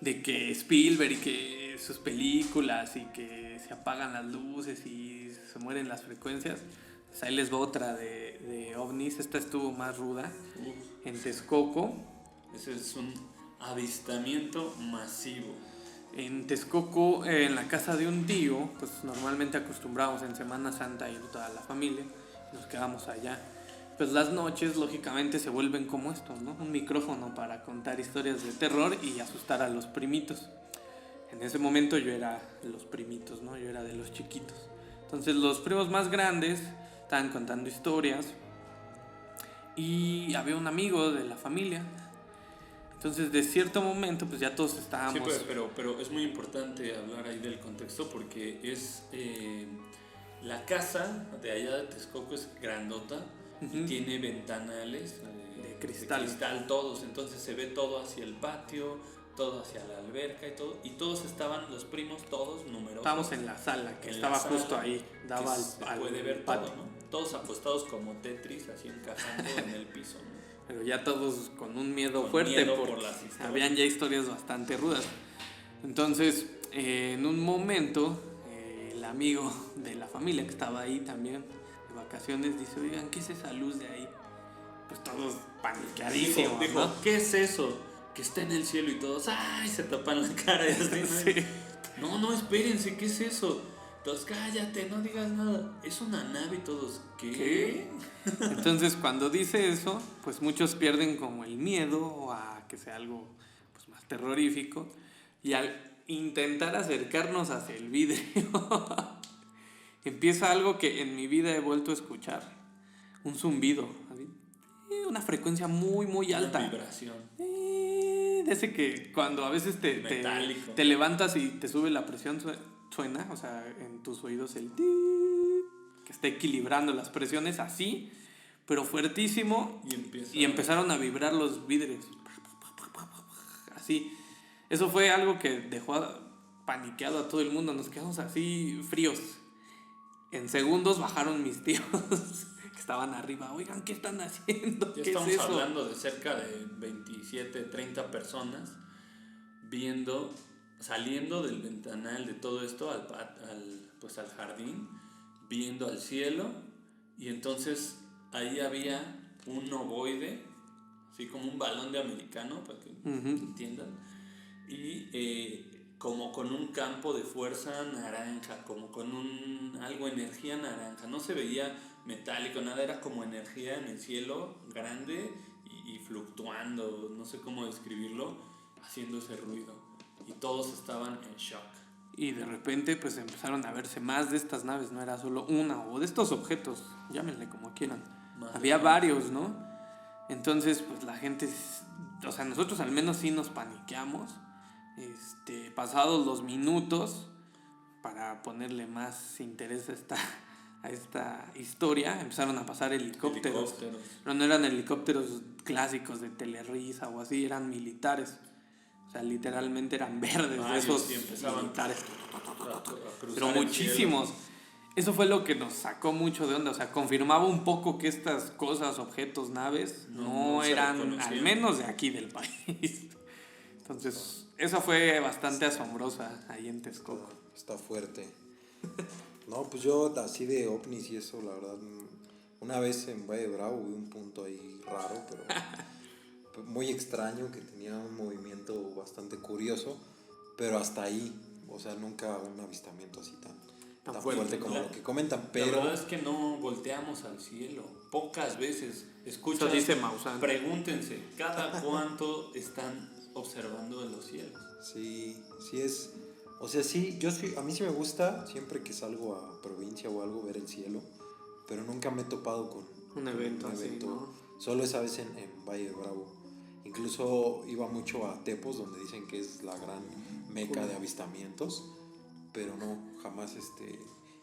de que Spielberg y que sus películas y que se apagan las luces y se mueren las frecuencias, pues ahí les va otra de ovnis. Esta estuvo más ruda. En Texcoco. Ese es un avistamiento masivo. En Texcoco, en la casa de un tío, pues normalmente acostumbramos en Semana Santa ir toda la familia, nos quedamos allá. Pues las noches lógicamente se vuelven como esto, ¿no? Un micrófono para contar historias de terror y asustar a los primitos. En ese momento yo era los primitos, ¿no? Yo era de los chiquitos. Entonces los primos más grandes estaban contando historias y había un amigo de la familia. Entonces, de cierto momento, pues ya todos estábamos... Sí, pero es muy importante hablar ahí del contexto porque es... la casa de allá de Texcoco es grandota y tiene ventanales de cristal todos. Entonces se ve todo hacia el patio, todo hacia la alberca y todo. Y todos estaban, los primos, todos numerosos. Estábamos en la sala, que estaba justo ahí, daba al puede ver patio. todo, ¿no? Todos apostados como Tetris, así encajando en el piso, ¿no? Pero ya todos con un miedo fuerte porque habían ya historias bastante rudas. Entonces, en un momento, el amigo de la familia que estaba ahí también de vacaciones dice, oigan, ¿qué es esa luz de ahí? Pues todos paniqueadísimos, dijo, ¿no? ¿qué es eso? Que está en el cielo y todos, ¡ay! Se tapan la cara y así, ¿no? Sí. No, espérense, ¿qué es eso? Todos, cállate, no digas nada. Es una nave y todos, ¿qué? Entonces, cuando dice eso, pues muchos pierden como el miedo a que sea algo pues, más terrorífico. Y al intentar acercarnos hacia el vidrio, empieza algo que en mi vida he vuelto a escuchar. Un zumbido, una frecuencia muy, muy alta. Una vibración. De ese que cuando a veces te levantas y te sube la presión, suena, o sea, en tus oídos el que está equilibrando las presiones así, pero fuertísimo, y empezaron a vibrar los vidrios. Así. Eso fue algo que dejó paniqueado a todo el mundo, nos quedamos así fríos. En segundos bajaron mis tíos que estaban arriba. Oigan, ¿qué están haciendo? Ya ¿Qué estamos es eso? hablando de cerca de 27, 30 personas saliendo del ventanal de todo esto al jardín, viendo al cielo, y entonces ahí había un ovoide, así como un balón de americano, para que entiendan, y como con un campo de fuerza naranja, como con algo energía naranja, no se veía metálico, nada, era como energía en el cielo grande y fluctuando, no sé cómo describirlo, haciendo ese ruido. Y todos estaban en shock. Y de repente pues empezaron a verse más de estas naves, no era solo una, o de estos objetos, llámenle como quieran. Había varios, ¿no? Entonces pues la gente, o sea, nosotros al menos sí nos paniqueamos. Pasados los minutos, para ponerle más interés a esta historia, empezaron a pasar helicópteros. Pero no eran helicópteros clásicos de Telerisa o así, eran militares. O sea, literalmente eran verdes, de esos militares. Pero muchísimos. Eso fue lo que nos sacó mucho de onda. O sea, confirmaba un poco que estas cosas, objetos, naves, no eran al menos de aquí del país. Entonces, esa fue bastante asombrosa ahí en Texcoco. Está fuerte. No, pues yo así de ovnis y eso, la verdad, una vez en Valle de Bravo vi un punto ahí raro, pero muy extraño, que tenía un movimiento bastante curioso, pero hasta ahí, o sea, nunca un avistamiento así tan fuerte como lo que comentan, pero... La verdad es que no volteamos al cielo, pocas veces escuchas, dice Maussan. Pregúntense, ¿cada cuánto están observando en los cielos? Sí es... O sea, a mí sí me gusta, siempre que salgo a provincia o algo, ver el cielo, pero nunca me he topado con un evento así, ¿no? Solo esa vez en Valle de Bravo. Incluso iba mucho a Tepos, donde dicen que es la gran meca de avistamientos, pero no, jamás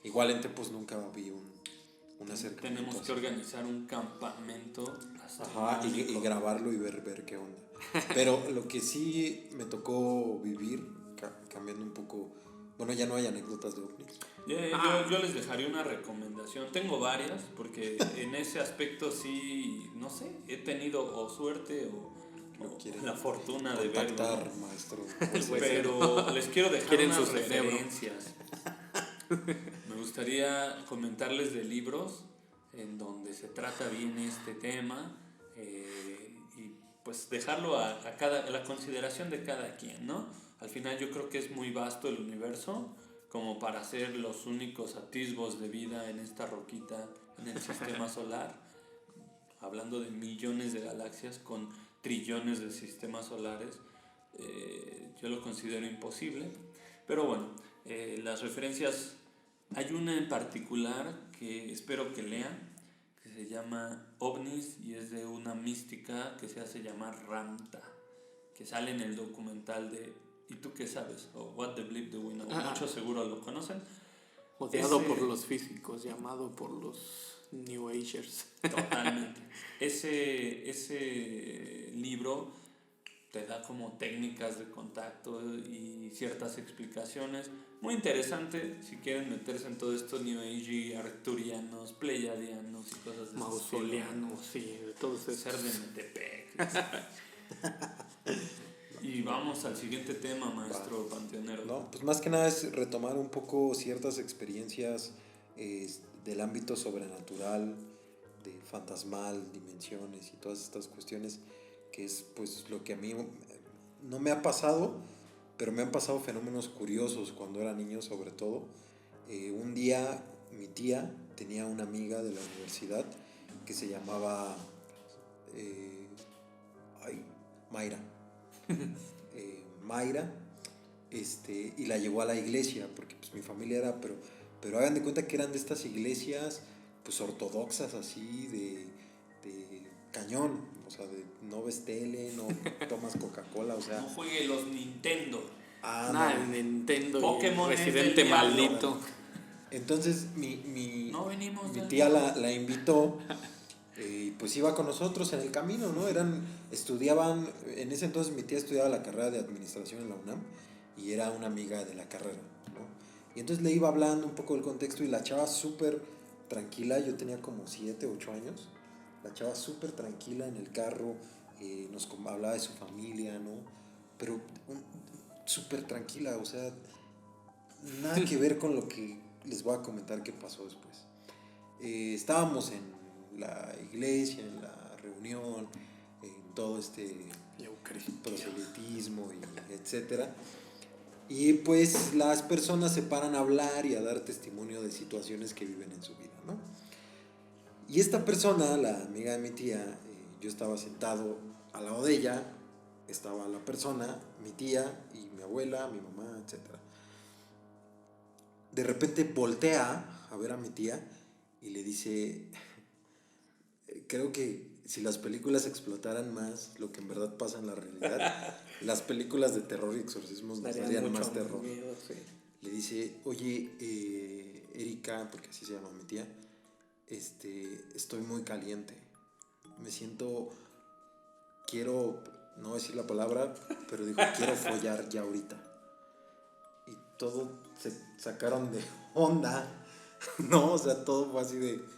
igual en Tepos nunca vi un acercamiento. Tenemos que organizar un campamento. Ajá, y grabarlo y ver qué onda. Pero lo que sí me tocó vivir, cambiando un poco, bueno, ya no hay anécdotas de ovnis. Yo les dejaría una recomendación. Tengo varias, porque en ese aspecto sí, no sé, he tenido o suerte o la fortuna de verlo. Contactar, maestro. Pero les quiero dejar unas referencias. Me gustaría comentarles de libros en donde se trata bien este tema, y pues dejarlo a la consideración de cada quien, ¿no? Al final yo creo que es muy vasto el universo como para ser los únicos atisbos de vida en esta roquita en el sistema solar, hablando de millones de galaxias con trillones de sistemas solares. Yo lo considero imposible, pero bueno, las referencias, hay una en particular que espero que lean, que se llama OVNIs y es de una mística que se hace llamar Ramta, que sale en el documental de ¿Y tú qué sabes? O What the Bleep Do We Know. Muchos seguro lo conocen. Odiado por los físicos, llamado por los New Agers. Totalmente. Ese libro te da como técnicas de contacto y ciertas explicaciones. Muy interesante si quieren meterse en todo esto New Age, arcturianos, pleyadianos y cosas de mausoleanos, sí, de todo ese ser de Metepec. Y vamos al siguiente tema, maestro Panteonero. No, pues más que nada es retomar un poco ciertas experiencias del ámbito sobrenatural, de fantasmal, dimensiones y todas estas cuestiones, que es pues lo que a mí no me ha pasado, pero me han pasado fenómenos curiosos cuando era niño, sobre todo. Un día mi tía tenía una amiga de la universidad que se llamaba Mayra. Mayra, y la llevó a la iglesia, porque pues mi familia era, pero hagan de cuenta que eran de estas iglesias pues ortodoxas, así de cañón, o sea, de no ves tele, no tomas Coca-Cola, o sea, no juegue los Nintendo. Nada, no. Nintendo, Pokémon, Residente maldito. Entonces mi mi tía la invitó. Pues iba con nosotros en el camino, ¿no? Estudiaban, en ese entonces mi tía estudiaba la carrera de administración en la UNAM y era una amiga de la carrera, ¿no? Y entonces le iba hablando un poco del contexto y la chava súper tranquila, yo tenía como 7, 8 años, la chava súper tranquila en el carro, nos hablaba de su familia, ¿no? Pero súper tranquila, o sea, nada que ver con lo que les voy a comentar que pasó después. Estábamos en la iglesia, en la reunión, en todo proselitismo y etcétera. Y pues las personas se paran a hablar y a dar testimonio de situaciones que viven en su vida, ¿no? Y esta persona, la amiga de mi tía, yo estaba sentado al lado de ella, estaba la persona, mi tía y mi abuela, mi mamá, etcétera. De repente voltea a ver a mi tía y le dice: creo que si las películas explotaran más lo que en verdad pasa en la realidad, las películas de terror y exorcismos nos darían más terror. Miedo, sí. Le dice: oye, Erika, porque así se llama mi tía, estoy muy caliente. Me siento, quiero, no decir la palabra, pero digo, quiero follar ya ahorita. Y todo se sacaron de onda, ¿no? O sea, todo fue así de...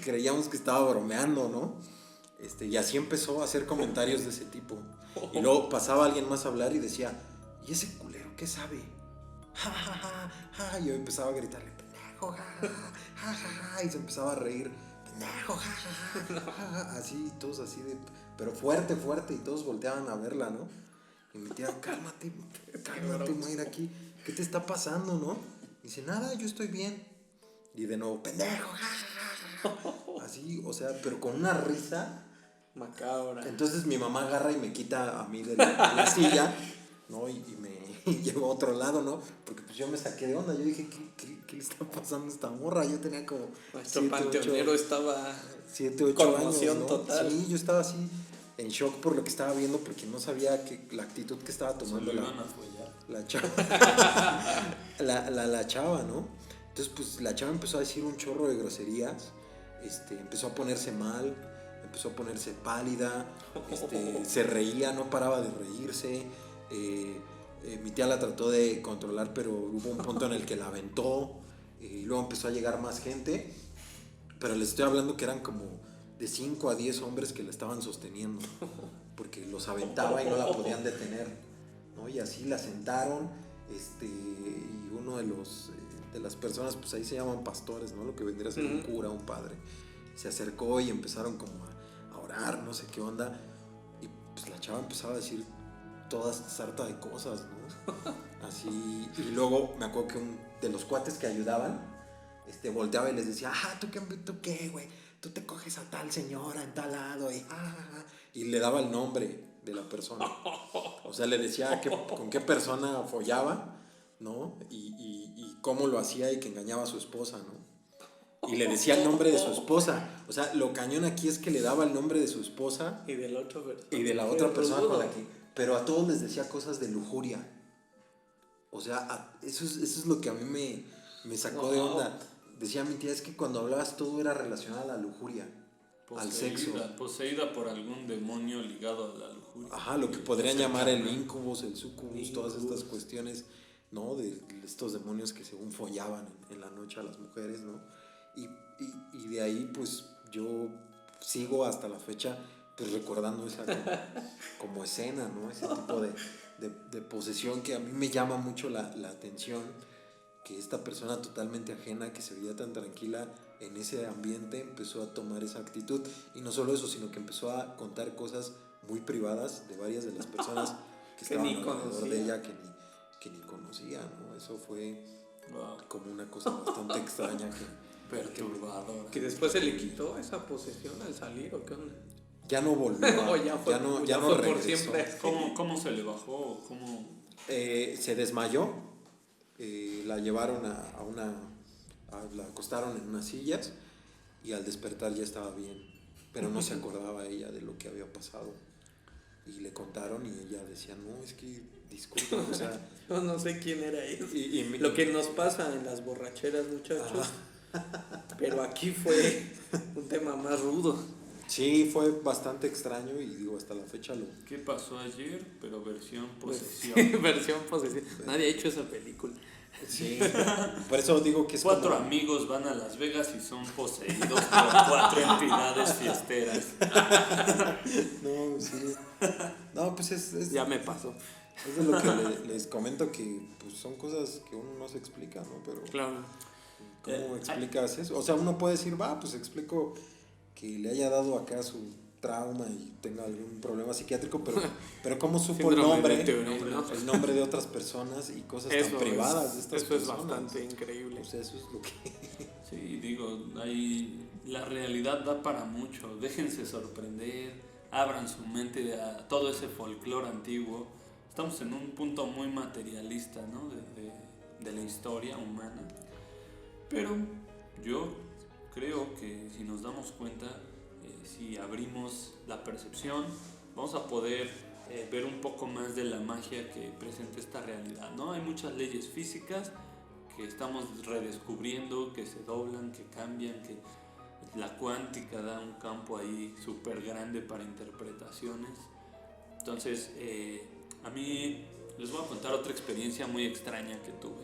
creíamos que estaba bromeando, ¿no? Y así empezó a hacer comentarios de ese tipo. Y luego pasaba alguien más a hablar y decía, ¿y ese culero qué sabe? Ja, ja, ja, ja. Y yo empezaba a gritarle, pendejo, ja, ja, ja, ja. Y se empezaba a reír, pendejo, ja, ja, ja, ja. Así, todos así de... Pero fuerte, fuerte. Y todos volteaban a verla, ¿no? Y mi tía, cálmate, Mayra, aquí. ¿Qué te está pasando, no? Y dice, nada, yo estoy bien. Y de nuevo, pendejo, ja, ja, ja. Así, o sea, pero con una risa macabra. Entonces mi mamá agarra y me quita a mí de la silla, ¿no? Y me lleva a otro lado, ¿no? Porque pues yo me saqué de onda. Yo dije, ¿qué le está pasando a esta morra? Yo tenía como... Nuestro panteonero estaba... 7, 8 años, ¿no? Total. Sí, yo estaba así en shock por lo que estaba viendo, porque no sabía que la actitud que estaba tomando la chava. la chava, ¿no? Entonces, pues la chava empezó a decir un chorro de groserías, empezó a ponerse mal, empezó a ponerse pálida, se reía, no paraba de reírse. Mi tía la trató de controlar, pero hubo un punto en el que la aventó, y luego empezó a llegar más gente, pero les estoy hablando que eran como de 5 a 10 hombres que la estaban sosteniendo, porque los aventaba y no la podían detener, ¿no? Y así la sentaron, y uno de las personas, pues ahí se llaman pastores, ¿no? Lo que vendría a ser un cura, un padre, se acercó y empezaron como a orar, no sé qué onda, y pues la chava empezaba a decir toda sarta de cosas, ¿no? Así, y luego me acuerdo que de los cuates que ayudaban, volteaba y les decía, ¿tú qué, güey? Tú te coges a tal señora en tal lado, y le daba el nombre de la persona. O sea, le decía con qué persona follaba, ¿no? Y cómo lo hacía y que engañaba a su esposa, ¿no? Y le decía el nombre de su esposa. O sea, lo cañón aquí es que le daba el nombre de su esposa y de la otra persona, y de la otra persona con la que... Pero a todos les decía cosas de lujuria. O sea, eso es lo que a mí me sacó de onda. Decía mi tía, es que cuando hablabas todo era relacionado a la lujuria, al sexo. Poseída por algún demonio ligado a la lujuria. Ajá, lo que podrían llamar el incubus, el sucubus, todas estas cuestiones, ¿no? De estos demonios que según follaban en la noche a las mujeres, ¿no? Y de ahí, pues, yo sigo hasta la fecha, pues, recordando esa como escena, ¿no? Ese tipo de posesión que a mí me llama mucho la atención, que esta persona totalmente ajena, que se veía tan tranquila en ese ambiente, empezó a tomar esa actitud. Y no solo eso, sino que empezó a contar cosas muy privadas de varias de las personas que estaban alrededor de ella, que ni conocía, ¿no? Eso fue como una cosa bastante extraña, perturbadora. Que después se le quitó esa posesión al salir, ¿o qué onda? Ya no volvió. ya no regresó. Por siempre. ¿Cómo se le bajó? ¿Cómo? Se desmayó. La llevaron la acostaron en unas sillas y al despertar ya estaba bien, pero no se acordaba ella de lo que había pasado, y le contaron y ella decía, no, es que disculpa, o sea, yo no sé quién era él. Lo que nos pasa en las borracheras, muchachos, pero aquí fue un tema más rudo. Sí, fue bastante extraño y digo, hasta la fecha ¿Qué pasó ayer? Pero versión posesión. Versión posesión. Nadie ha hecho esa película. Sí, por eso digo que es 4 amigos van a Las Vegas y son poseídos por 4 entidades fiesteras. No, sí. No, pues es ya me pasó. Es de lo que les comento, que pues son cosas que uno no se explica, ¿no? Pero claro. ¿Cómo explicas eso? O sea, uno puede decir, pues explico que le haya dado acá su trauma y tenga algún problema psiquiátrico, pero ¿cómo supo el nombre de otras personas y cosas tan privadas de estas personas? Eso es bastante increíble. Pues eso es lo que... Sí, digo, la realidad da para mucho. Déjense sorprender, abran su mente a todo ese folclore antiguo. Estamos en un punto muy materialista, ¿no? de la historia humana. Pero yo creo que si nos damos cuenta, si abrimos la percepción, vamos a poder ver un poco más de la magia que presenta esta realidad, ¿no? Hay muchas leyes físicas que estamos redescubriendo, que se doblan, que cambian, que la cuántica da un campo ahí súper grande para interpretaciones. Entonces, a mí les voy a contar otra experiencia muy extraña que tuve.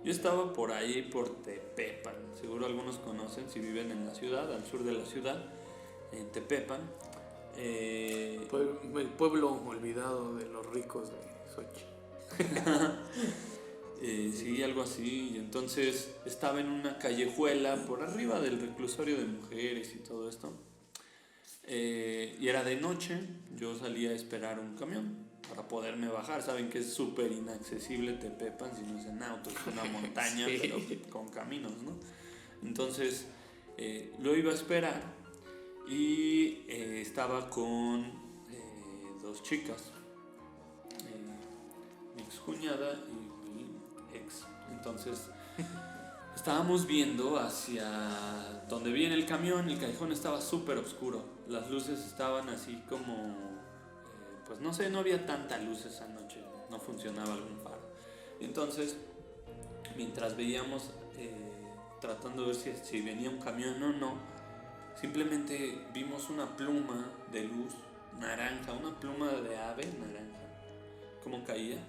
Yo estaba por ahí, por Tepepan, seguro algunos conocen si viven en la ciudad, al sur de la ciudad, en Tepepan. El pueblo olvidado de los ricos de Sochi. Sí, algo así. Y entonces estaba en una callejuela por arriba del reclusorio de mujeres y todo esto. Y era de noche. Yo salía a esperar un camión para poderme bajar. Saben que es súper inaccesible Tepepan si no es en auto. Es una montaña, sí, pero con caminos, ¿no? Entonces lo iba a esperar y estaba con dos chicas. Mi excuñada y ex. Entonces estábamos viendo hacia donde viene el camión. El callejón estaba súper oscuro, las luces estaban así como pues no sé, no había tanta luz esa noche, no funcionaba algún faro. Entonces mientras veíamos tratando de ver si venía un camión o no, simplemente vimos una pluma de luz naranja, una pluma de ave naranja, como caía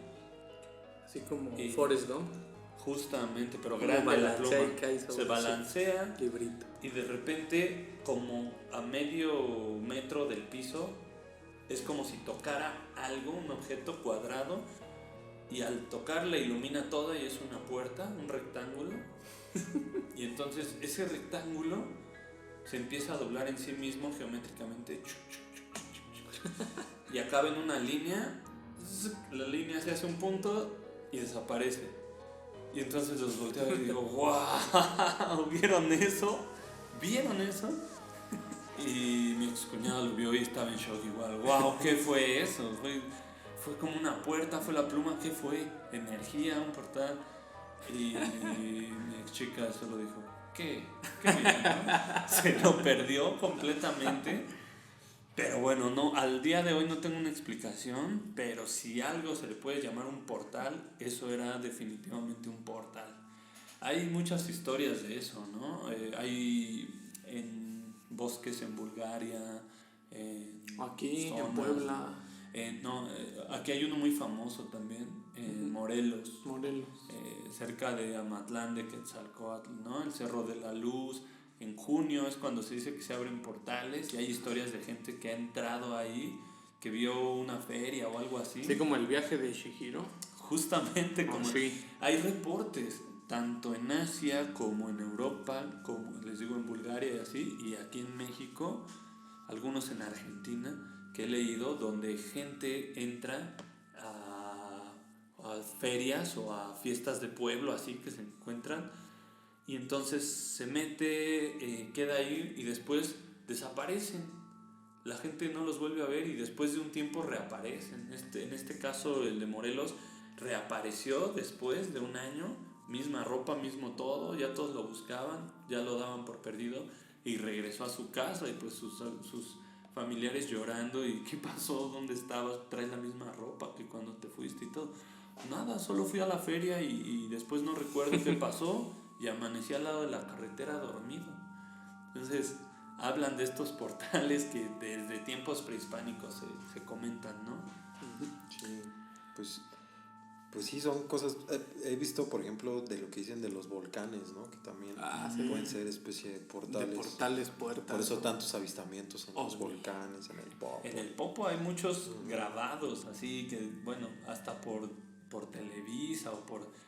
así como Forrest Gump. Justamente, pero grande la pluma. Se balancea y de repente, como a medio metro del piso, es como si tocara algo, un objeto cuadrado, y al tocar la ilumina toda y es una puerta, un rectángulo. Y entonces ese rectángulo se empieza a doblar en sí mismo geométricamente. Y acaba en una línea. La línea se hace un punto y desaparece. Y entonces los volteo y digo, ¡wow! ¿Vieron eso? ¿Vieron eso? Y mi excuñado lo vio y estaba en shock igual. ¡Wow! ¿Qué fue eso? Fue como una puerta, fue la pluma, ¿qué fue? Energía, un portal. Y mi ex chica solo dijo, ¿qué bien, ¿no? Se lo perdió completamente. Pero bueno, no, al día de hoy no tengo una explicación, pero si algo se le puede llamar un portal, eso era definitivamente un portal. Hay muchas historias de eso, ¿no? Hay en bosques en Bulgaria, aquí zonas, en Puebla. Aquí hay uno muy famoso también, en Morelos, cerca de Amatlán de Quetzalcóatl, ¿no? El Cerro de la Luz. En junio es cuando se dice que se abren portales y hay historias de gente que ha entrado ahí, que vio una feria o algo así. Sí, como el viaje de Chihiro. Justamente, como sí. Hay reportes, tanto en Asia como en Europa, como les digo en Bulgaria y así, y aquí en México, algunos en Argentina, que he leído, donde gente entra a ferias o a fiestas de pueblo, así que se encuentran. Y entonces se mete, queda ahí y después desaparecen. La gente no los vuelve a ver y después de un tiempo reaparecen. En este caso, el de Morelos reapareció después de un año. Misma ropa, mismo todo. Ya todos lo buscaban, ya lo daban por perdido. Y regresó a su casa y pues sus familiares llorando. ¿Y qué pasó? ¿Dónde estabas? ¿Traes la misma ropa que cuando te fuiste y todo? Nada, solo fui a la feria y después no recuerdo qué pasó. Y amanecí al lado de la carretera dormido. Entonces hablan de estos portales que desde tiempos prehispánicos se comentan, ¿no? Sí, pues sí, son cosas. He visto, por ejemplo, de lo que dicen de los volcanes, ¿no? Que también pueden ser especie de portales. De portales, puertas. Por eso tantos avistamientos en los volcanes, en el Popo. En el Popo hay muchos grabados, así que, bueno, hasta por Televisa o por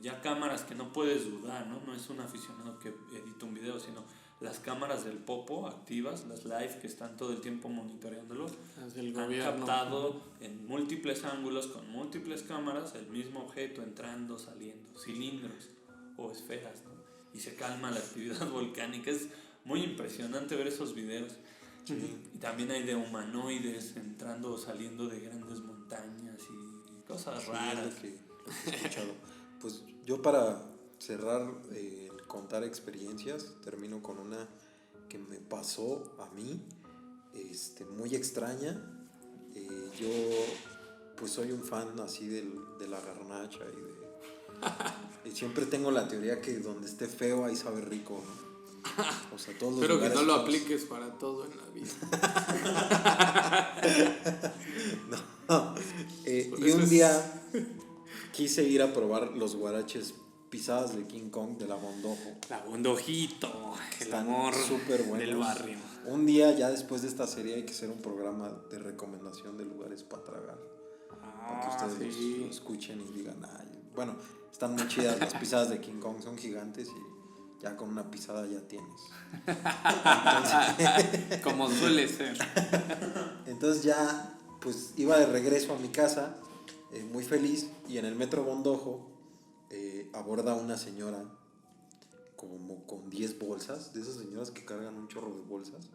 ya cámaras que no puedes dudar, ¿no? No es un aficionado que edita un video, sino las cámaras del Popo activas, las live que están todo el tiempo monitoreándolos, han captado en múltiples ángulos con múltiples cámaras el mismo objeto entrando, saliendo, cilindros o esferas, ¿no? Y se calma la actividad volcánica. Es muy impresionante ver esos videos. Y también hay de humanoides entrando o saliendo de grandes montañas y cosas raras. Lo que he escuchado. Pues yo, para cerrar el contar experiencias, termino con una que me pasó a mí, muy extraña. Yo pues soy un fan así de la garnacha y Y siempre tengo la teoría que donde esté feo ahí sabe rico, ¿no? O sea, todos los Espero que no lo feos. apliques para todo en la vida. No. Y un día quise ir a probar los guaraches pisadas de King Kong de la Bondojo. La Bondojito, el Están amor súper buenos. del barrio. Un día, ya después de esta serie, hay que hacer un programa de recomendación de lugares para tragar. Para que ustedes lo escuchen y digan, ay, bueno, están muy chidas las pisadas de King Kong, son gigantes y ya con una pisada ya tienes. Entonces, como suele ser. Entonces ya, pues iba de regreso a mi casa, muy feliz, y en el metro Bondojo aborda una señora como con 10 bolsas, de esas señoras que cargan un chorro de bolsas,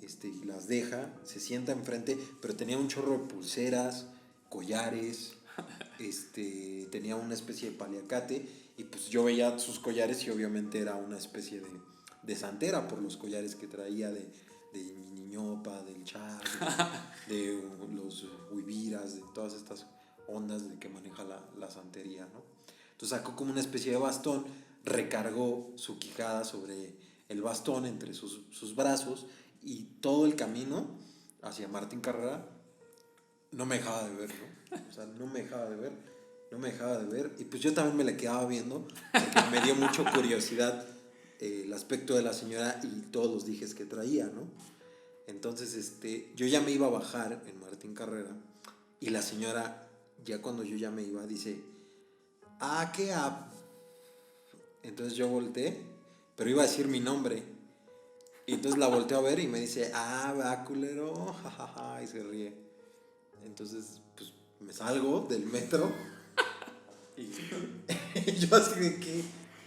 y las deja, se sienta enfrente, pero tenía un chorro de pulseras, collares, tenía una especie de paliacate, y pues yo veía sus collares y obviamente era una especie de santera por los collares que traía de ñopa, del char, de los huiviras, de todas estas ondas de que maneja la santería, ¿no? Entonces sacó como una especie de bastón, recargó su quijada sobre el bastón entre sus brazos, y todo el camino hacia Martín Carrera no me dejaba de ver, ¿no? O sea, no me dejaba de ver, y pues yo también me la quedaba viendo, porque me dio mucha curiosidad el aspecto de la señora y todos los dijes que traía, ¿no? Entonces, yo ya me iba a bajar en Martín Carrera, y la señora, ya cuando yo ya me iba, dice, ¿qué ha? Entonces yo volteé, pero iba a decir mi nombre, y entonces la volteo a ver y me dice, va, culero, jajaja, y se ríe. Entonces, pues, me salgo del metro, y yo así de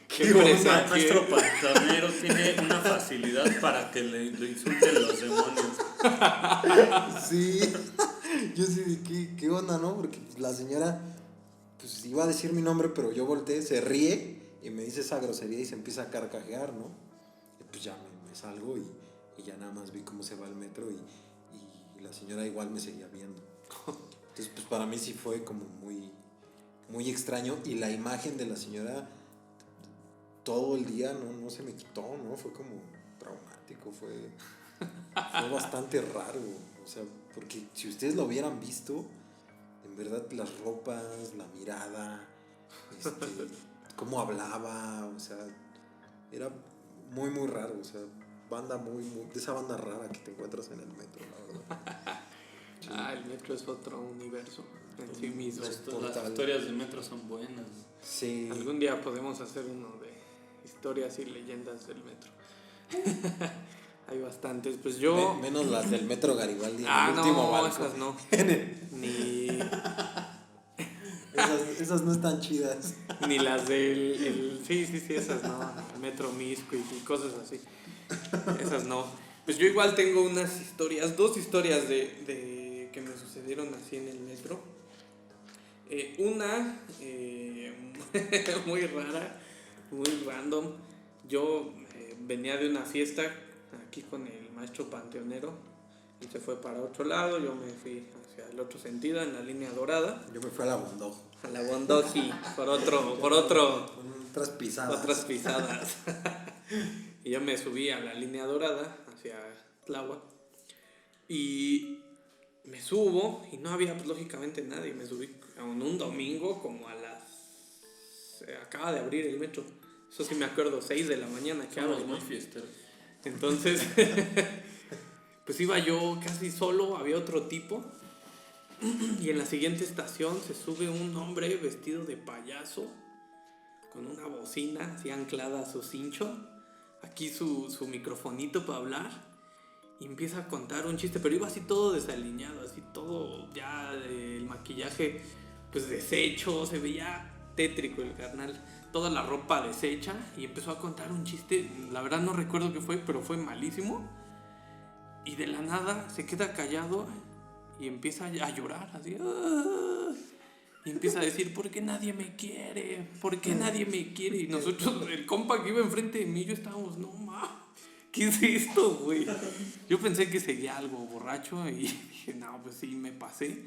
¿Qué onda? Nuestro pantanero tiene una facilidad para que le insulten los demonios. Sí, yo sí de ¿qué onda, no? Porque la señora, pues iba a decir mi nombre, pero yo volteé, se ríe y me dice esa grosería y se empieza a carcajear, ¿no? Y pues ya me salgo y ya nada más vi cómo se va el metro y la señora igual me seguía viendo. Entonces, pues para mí sí fue como muy, muy extraño, y la imagen de la señora todo el día no se me quitó, ¿no? Fue como traumático, fue bastante raro, o sea, porque si ustedes lo hubieran visto, en verdad las ropas, la mirada, cómo hablaba, o sea, era muy, muy raro, o sea, banda muy, de esa banda rara que te encuentras en el metro, la verdad. Sí. El metro es otro universo en sí mismo. Las historias del metro son buenas. Sí. Algún día podemos hacer uno de historias y leyendas del metro. Hay bastantes, pues yo... menos las del metro Garibaldi. El último barco. Esas no. Ni... esas no están chidas. Ni las del... Sí, esas no. El metro Misco y cosas así. Esas no. Pues yo igual tengo dos historias de que me sucedieron así en el metro. Una muy rara, muy random. Yo venía de una fiesta aquí con el maestro panteonero. Él se fue para otro lado, yo me fui hacia el otro sentido, en la línea dorada. Yo me fui a la Bondojo. A la Bondoji, por otro. Otras pisadas. Y yo me subí a la línea dorada hacia Tláhuac. Y me subo y no había, pues, lógicamente nadie. Me subí en un domingo como a las... acaba de abrir el metro. Eso sí me acuerdo, 6 de la mañana que abre, muy fiesteros. Entonces, pues iba yo casi solo, había otro tipo. Y en la siguiente estación se sube un hombre vestido de payaso, con una bocina así anclada a su cincho, aquí su microfonito para hablar, y empieza a contar un chiste, pero iba así todo desaliñado, así todo ya el maquillaje pues deshecho, se veía tétrico el carnal, toda la ropa deshecha, y empezó a contar un chiste, la verdad no recuerdo qué fue, pero fue malísimo, y de la nada se queda callado y empieza a llorar así, y empieza a decir, ¿por qué nadie me quiere? ¿Por qué nadie me quiere? Y nosotros, el compa que iba enfrente de mí, yo estábamos, no ma, ¿qué es esto, güey? Yo pensé que seguía algo borracho y dije, no, pues sí, me pasé.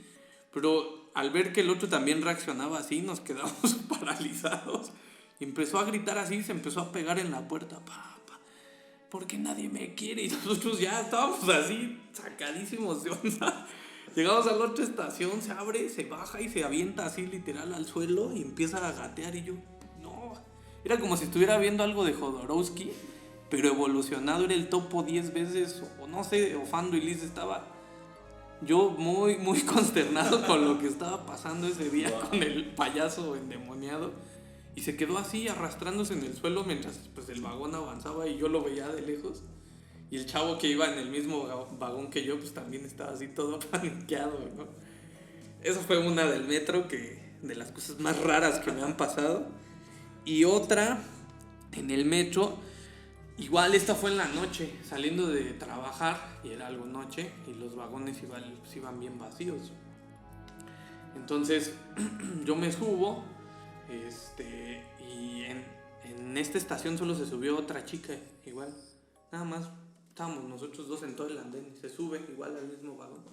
Pero al ver que el otro también reaccionaba así, nos quedamos paralizados. Y empezó a gritar así, se empezó a pegar en la puerta. Papá, ¿por qué nadie me quiere? Y nosotros ya estábamos así, sacadísimos de onda. Llegamos a la otra estación, se abre, se baja y se avienta así literal al suelo y empieza a gatear. Y yo, no. Era como si estuviera viendo algo de Jodorowsky, pero evolucionado. Era el Topo 10 veces, o no sé, o Fando y Liz. Estaba yo muy, muy consternado con lo que estaba pasando ese día con el payaso endemoniado. Y se quedó así arrastrándose en el suelo mientras pues, el vagón avanzaba y yo lo veía de lejos. Y el chavo que iba en el mismo vagón que yo, pues también estaba así todo paniqueado, ¿no? Eso fue una del metro, de las cosas más raras que me han pasado. Y otra, en el metro, igual esta fue en la noche, saliendo de trabajar, y era algo noche, y los vagones iban bien vacíos. Entonces, yo me subo, y en esta estación solo se subió otra chica, igual, nada más. Estábamos nosotros dos en todo el andén, se sube igual al mismo vagón.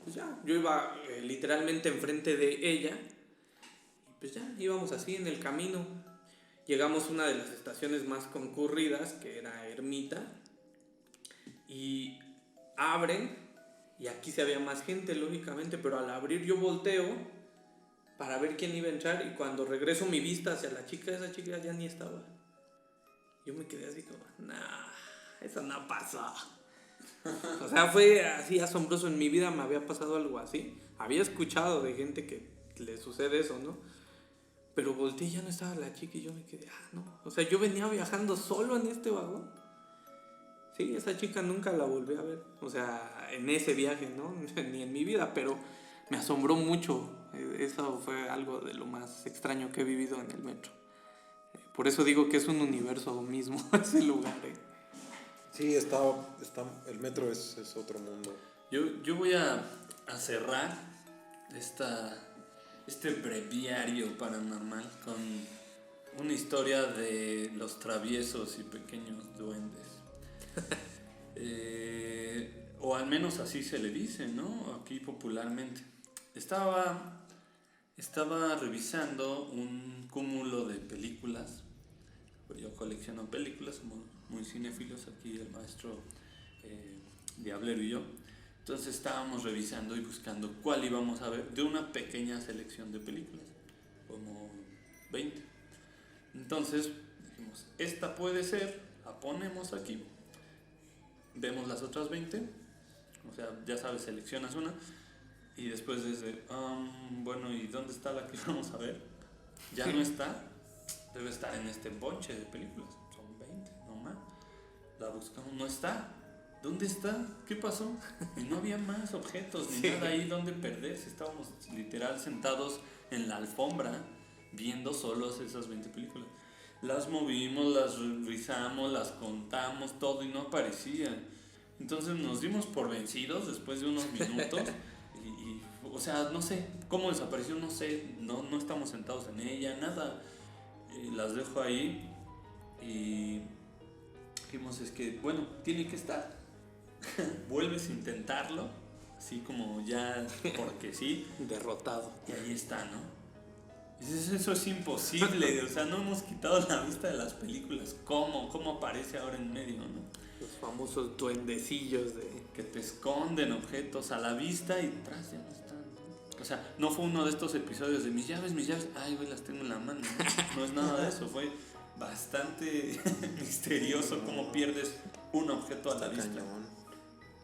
Pues ya, yo iba literalmente enfrente de ella, y pues ya, íbamos así en el camino. Llegamos a una de las estaciones más concurridas, que era Ermita, y abren, y aquí se había más gente, lógicamente, pero al abrir yo volteo para ver quién iba a entrar, y cuando regreso mi vista hacia la chica, esa chica ya ni estaba. Yo me quedé así como, nah. Eso no pasó. O sea, fue así asombroso. En mi vida me había pasado algo así. Había escuchado de gente que le sucede eso, ¿no? Pero volteé y ya no estaba la chica y yo me quedé, no. O sea, yo venía viajando solo en este vagón. Sí, esa chica nunca la volví a ver. O sea, en ese viaje, ¿no? Ni en mi vida, pero me asombró mucho. Eso fue algo de lo más extraño que he vivido en el metro. Por eso digo que es un universo mismo ese lugar, Sí, el metro es otro mundo. Yo voy a cerrar este breviario paranormal con una historia de los traviesos y pequeños duendes. O al menos así se le dice, ¿no? Aquí popularmente. Estaba revisando un cúmulo de películas. Yo colecciono películas, somos muy cinéfilos aquí, el maestro Diablero y yo. Entonces estábamos revisando y buscando cuál íbamos a ver de una pequeña selección de películas, como 20. Entonces dijimos, esta puede ser, la ponemos aquí. Vemos las otras 20, o sea, ya sabes, seleccionas una y después desde, bueno, ¿y dónde está la que vamos a ver? Ya no está. Debe estar en este bonche de películas. Son 20, no más. La buscamos, no está. ¿Dónde está? ¿Qué pasó? Y no había más objetos ni nada ahí donde perderse. Estábamos literal sentados en la alfombra viendo solos esas 20 películas. Las movimos, las revisamos, las contamos, todo y no aparecía. Entonces nos dimos por vencidos después de unos minutos. O sea, no sé cómo desapareció, no sé. No estamos sentados en ella, nada. Las dejo ahí y dijimos, es que bueno, tiene que estar. Vuelves a intentarlo, así como ya porque sí, derrotado, y ahí está, ¿no? Eso es imposible. O sea, no hemos quitado la vista de las películas. ¿Cómo aparece ahora en medio, no? Los famosos duendecillos que te esconden objetos a la vista y tras ya no están. O sea, no fue uno de estos episodios de mis llaves, ay, güey, las tengo en la mano. No es nada de eso, fue bastante misterioso cómo pierdes un objeto a la vista. Cañón.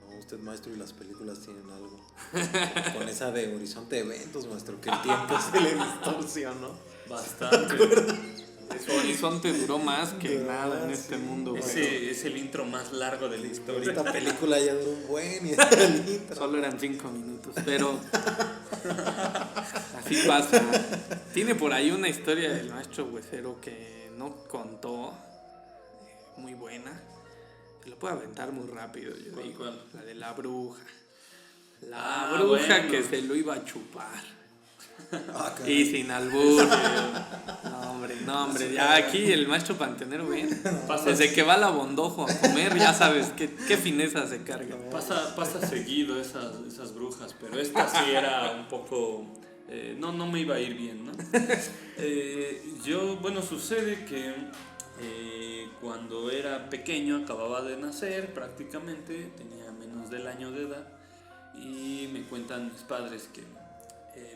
No, usted, maestro, y las películas tienen algo. Con esa de Horizonte de Eventos, maestro, que el tiempo se le distorsionó. Bastante. Su horizonte duró más que nada en este mundo. Ese es el intro más largo de la historia. Esta película ya duró un buen y el intro. Solo eran 5 minutos, pero así pasa. Tiene por ahí una historia del maestro Huesero que no contó, muy buena. Se lo puedo aventar muy rápido, yo digo. ¿Cuál? La de la bruja. La bruja, bueno, que se lo iba a chupar. Y sin albur. No, hombre, ya aquí el maestro panteonero, ven. Desde que va a la Bondojo a comer, ya sabes qué fineza se carga. Pasa seguido esas brujas, pero esta sí era un poco... no me iba a ir bien, ¿no? Sucede que cuando era pequeño, acababa de nacer prácticamente, tenía menos del año de edad, y me cuentan mis padres que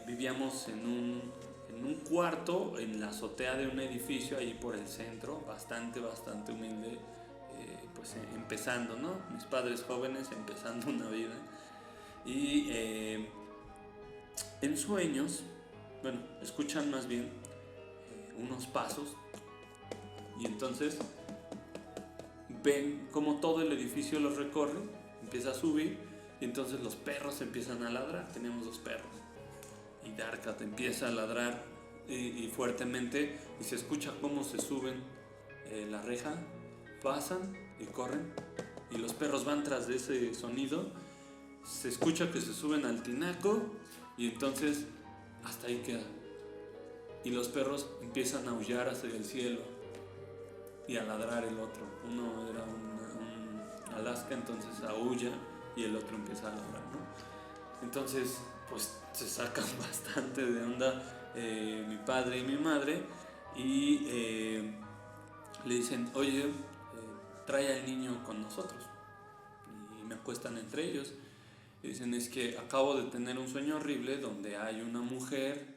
vivíamos en un cuarto en la azotea de un edificio ahí por el centro, bastante humilde, empezando, ¿no? Mis padres jóvenes empezando una vida. Y en sueños, escuchan más bien unos pasos, y entonces ven como todo el edificio los recorre, empieza a subir, y entonces los perros empiezan a ladrar. Tenemos 2 perros. Y Darkat empieza a ladrar y fuertemente, y se escucha cómo se suben la reja, pasan y corren, y los perros van tras de ese sonido. Se escucha que se suben al tinaco, y entonces hasta ahí queda. Y los perros empiezan a aullar hacia el cielo y a ladrar el otro. Uno era un Alaska, entonces aulla, y el otro empieza a ladrar, ¿no? Entonces pues se sacan bastante de onda mi padre y mi madre, y le dicen, oye, trae al niño con nosotros. Y me acuestan entre ellos y dicen, es que acabo de tener un sueño horrible donde hay una mujer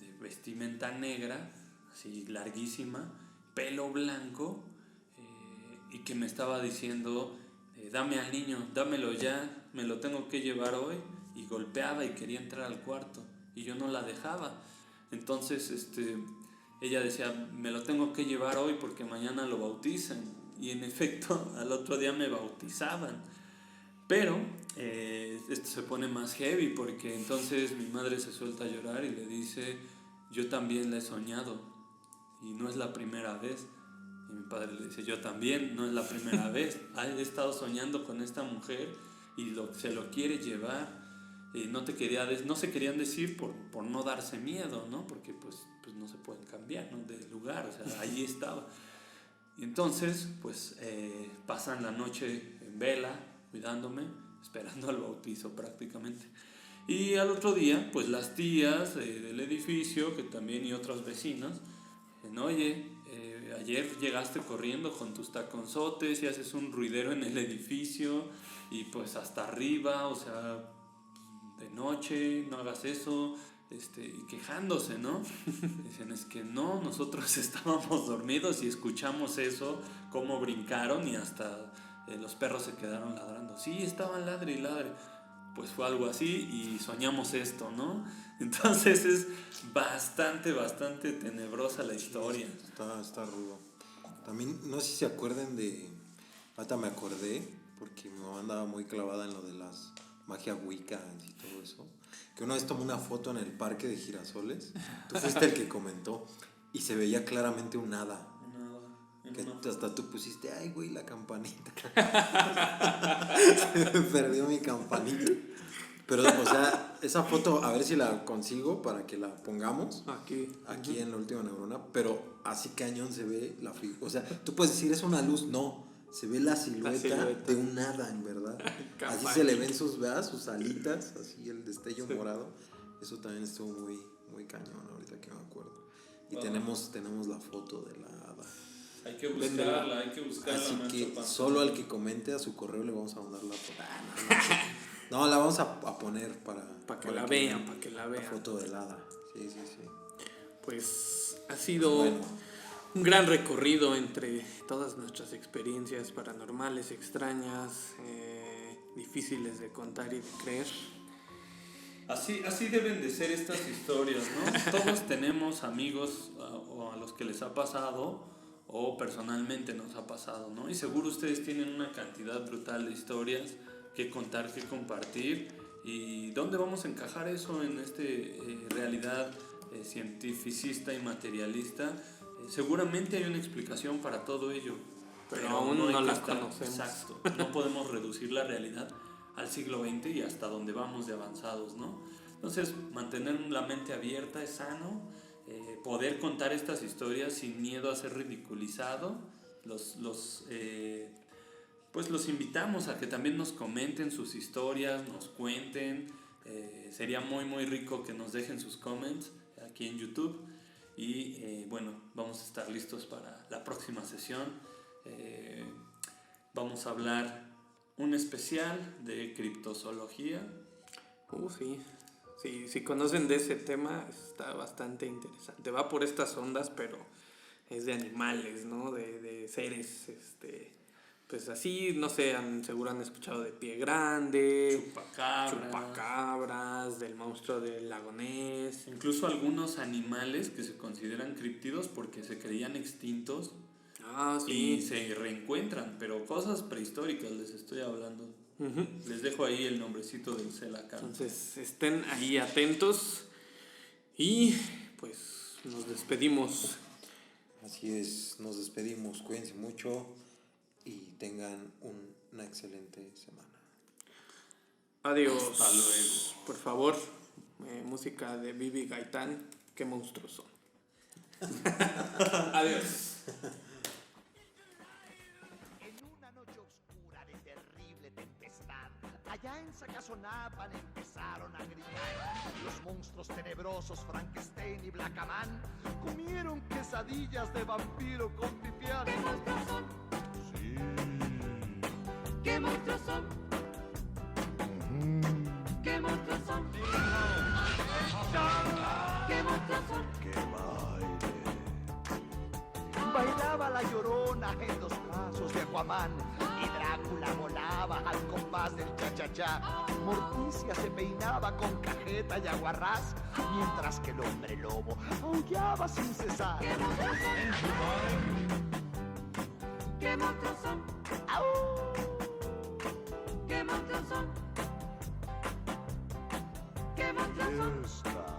de vestimenta negra, así larguísima, pelo blanco, y que me estaba diciendo, dame al niño, dámelo ya, me lo tengo que llevar hoy. Y golpeaba y quería entrar al cuarto, y yo no la dejaba. Entonces ella decía, me lo tengo que llevar hoy porque mañana lo bautizan. Y en efecto, al otro día me bautizaban. Pero esto se pone más heavy, porque entonces mi madre se suelta a llorar y le dice, yo también la he soñado y no es la primera vez. Y mi padre le dice, yo también, no es la primera vez. He estado soñando con esta mujer y se lo quiere llevar. No se querían decir por no darse miedo, ¿no? Porque pues no se pueden cambiar, ¿no?, de lugar, o sea, ahí estaba. Y entonces pasan la noche en vela, cuidándome, esperando al bautizo prácticamente. Y al otro día, pues las tías del edificio, que también, y otros vecinos, dicen, oye, ayer llegaste corriendo con tus taconzotes y haces un ruidero en el edificio, y pues hasta arriba, o sea, de noche, no hagas eso, y quejándose, ¿no? Dicen, es que no, nosotros estábamos dormidos y escuchamos eso, cómo brincaron, y hasta los perros se quedaron ladrando. Sí, estaban ladre y ladre. Pues fue algo así y soñamos esto, ¿no? Entonces es bastante tenebrosa la historia. Está rudo. También, no sé si se acuerden ahorita me acordé, porque mi mamá andaba muy clavada en lo de las magia Wicca y todo eso, que una vez tomó una foto en el parque de Girasoles. Tú fuiste el que comentó, y se veía claramente un hada. Que hasta tú pusiste, ay, güey, la campanita. Se me perdió mi campanita. Pero, o sea, esa foto, a ver si la consigo para que la pongamos aquí en La Última Neurona. Pero así cañón se ve la figura. O sea, tú puedes decir, es una luz. No, se ve la silueta de un hada, en verdad. Así se le ven sus alitas, así el destello morado. Eso también estuvo muy cañón, ahorita que me acuerdo. Y tenemos la foto de la hada. Hay que buscarla. Así que solo al que comente a su correo le vamos a mandar la foto. No, la vamos a poner para que la vean. La foto del hada. Sí. Pues ha sido un gran recorrido entre todas nuestras experiencias paranormales, extrañas, difíciles de contar y de creer. Así deben de ser estas historias, ¿no? Todos tenemos amigos a los que les ha pasado, o personalmente nos ha pasado, ¿no? Y seguro ustedes tienen una cantidad brutal de historias que contar, que compartir. ¿Y dónde vamos a encajar eso en realidad cientificista y materialista? Seguramente hay una explicación para todo ello, pero aún no la conocemos. Exacto, no podemos reducir la realidad al siglo XX y hasta donde vamos de avanzados, ¿no? Entonces, mantener la mente abierta es sano, poder contar estas historias sin miedo a ser ridiculizado. Pues los invitamos a que también nos comenten sus historias, nos cuenten. Sería muy muy rico que nos dejen sus comments aquí en YouTube. Y bueno, vamos a estar listos para la próxima sesión. Vamos a hablar un especial de criptozoología. Sí. Sí, si conocen de ese tema, está bastante interesante. Va por estas ondas, pero es de animales, ¿no? De seres, pues así, no sé, seguro han escuchado de Pie Grande, chupacabras, del monstruo del lago Ness. Incluso algunos animales que se consideran críptidos porque se creían extintos y se reencuentran, pero cosas prehistóricas les estoy hablando. Uh-huh. Les dejo ahí el nombrecito del Celacán. Entonces estén ahí atentos y pues nos despedimos. Así es, nos despedimos, cuídense mucho y tengan una excelente semana. Adiós. Hasta luego. Por favor, música de Bibi Gaitán, qué monstruos son. Adiós. Allá en Sacazonapan empezaron a gritar. Los monstruos tenebrosos Frankenstein y Blackaman comieron quesadillas de vampiro con pipián. ¿Qué monstruos son? Sí. ¿Qué monstruos son? ¿Qué monstruos son? ¿Qué monstruos son? ¡Qué baile! Bailaba la Llorona en los brazos de Aquaman y Drácula volaba al compás del cha-cha-cha. Morticia se peinaba con cajeta y aguarrás, mientras que el hombre lobo aullaba sin cesar. ¿Qué monstruos son? ¿Qué monstruos son? ¡Au! ¿Qué monstruos son? ¿Qué monstruos son?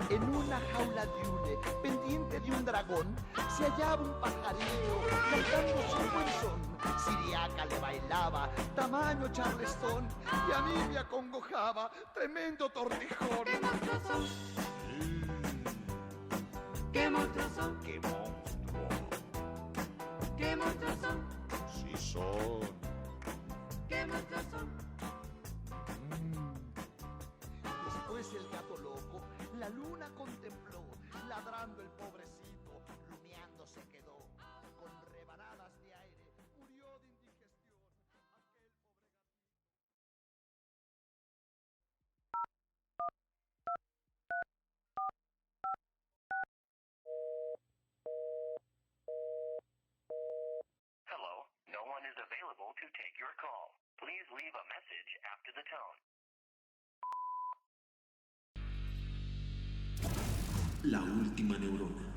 En una jaula de hule, pendiente de un dragón, se hallaba un pajarillo cantando su buen son. Siriaca le bailaba, tamaño charlestón, y a mí me acongojaba, tremendo tortijón. ¿Qué monstruos son? ¿Qué monstruos son? ¡Qué monstruo! ¿Qué monstruos son? Sí son. ¿Qué monstruos son? Después el gato loco, la luna contempló, ladrando el pobrecito, rumiando se quedó, con rebanadas de aire, murió de indigestión, aquel Hello, no one is available to take your call. Please leave a message after the tone. La última neurona.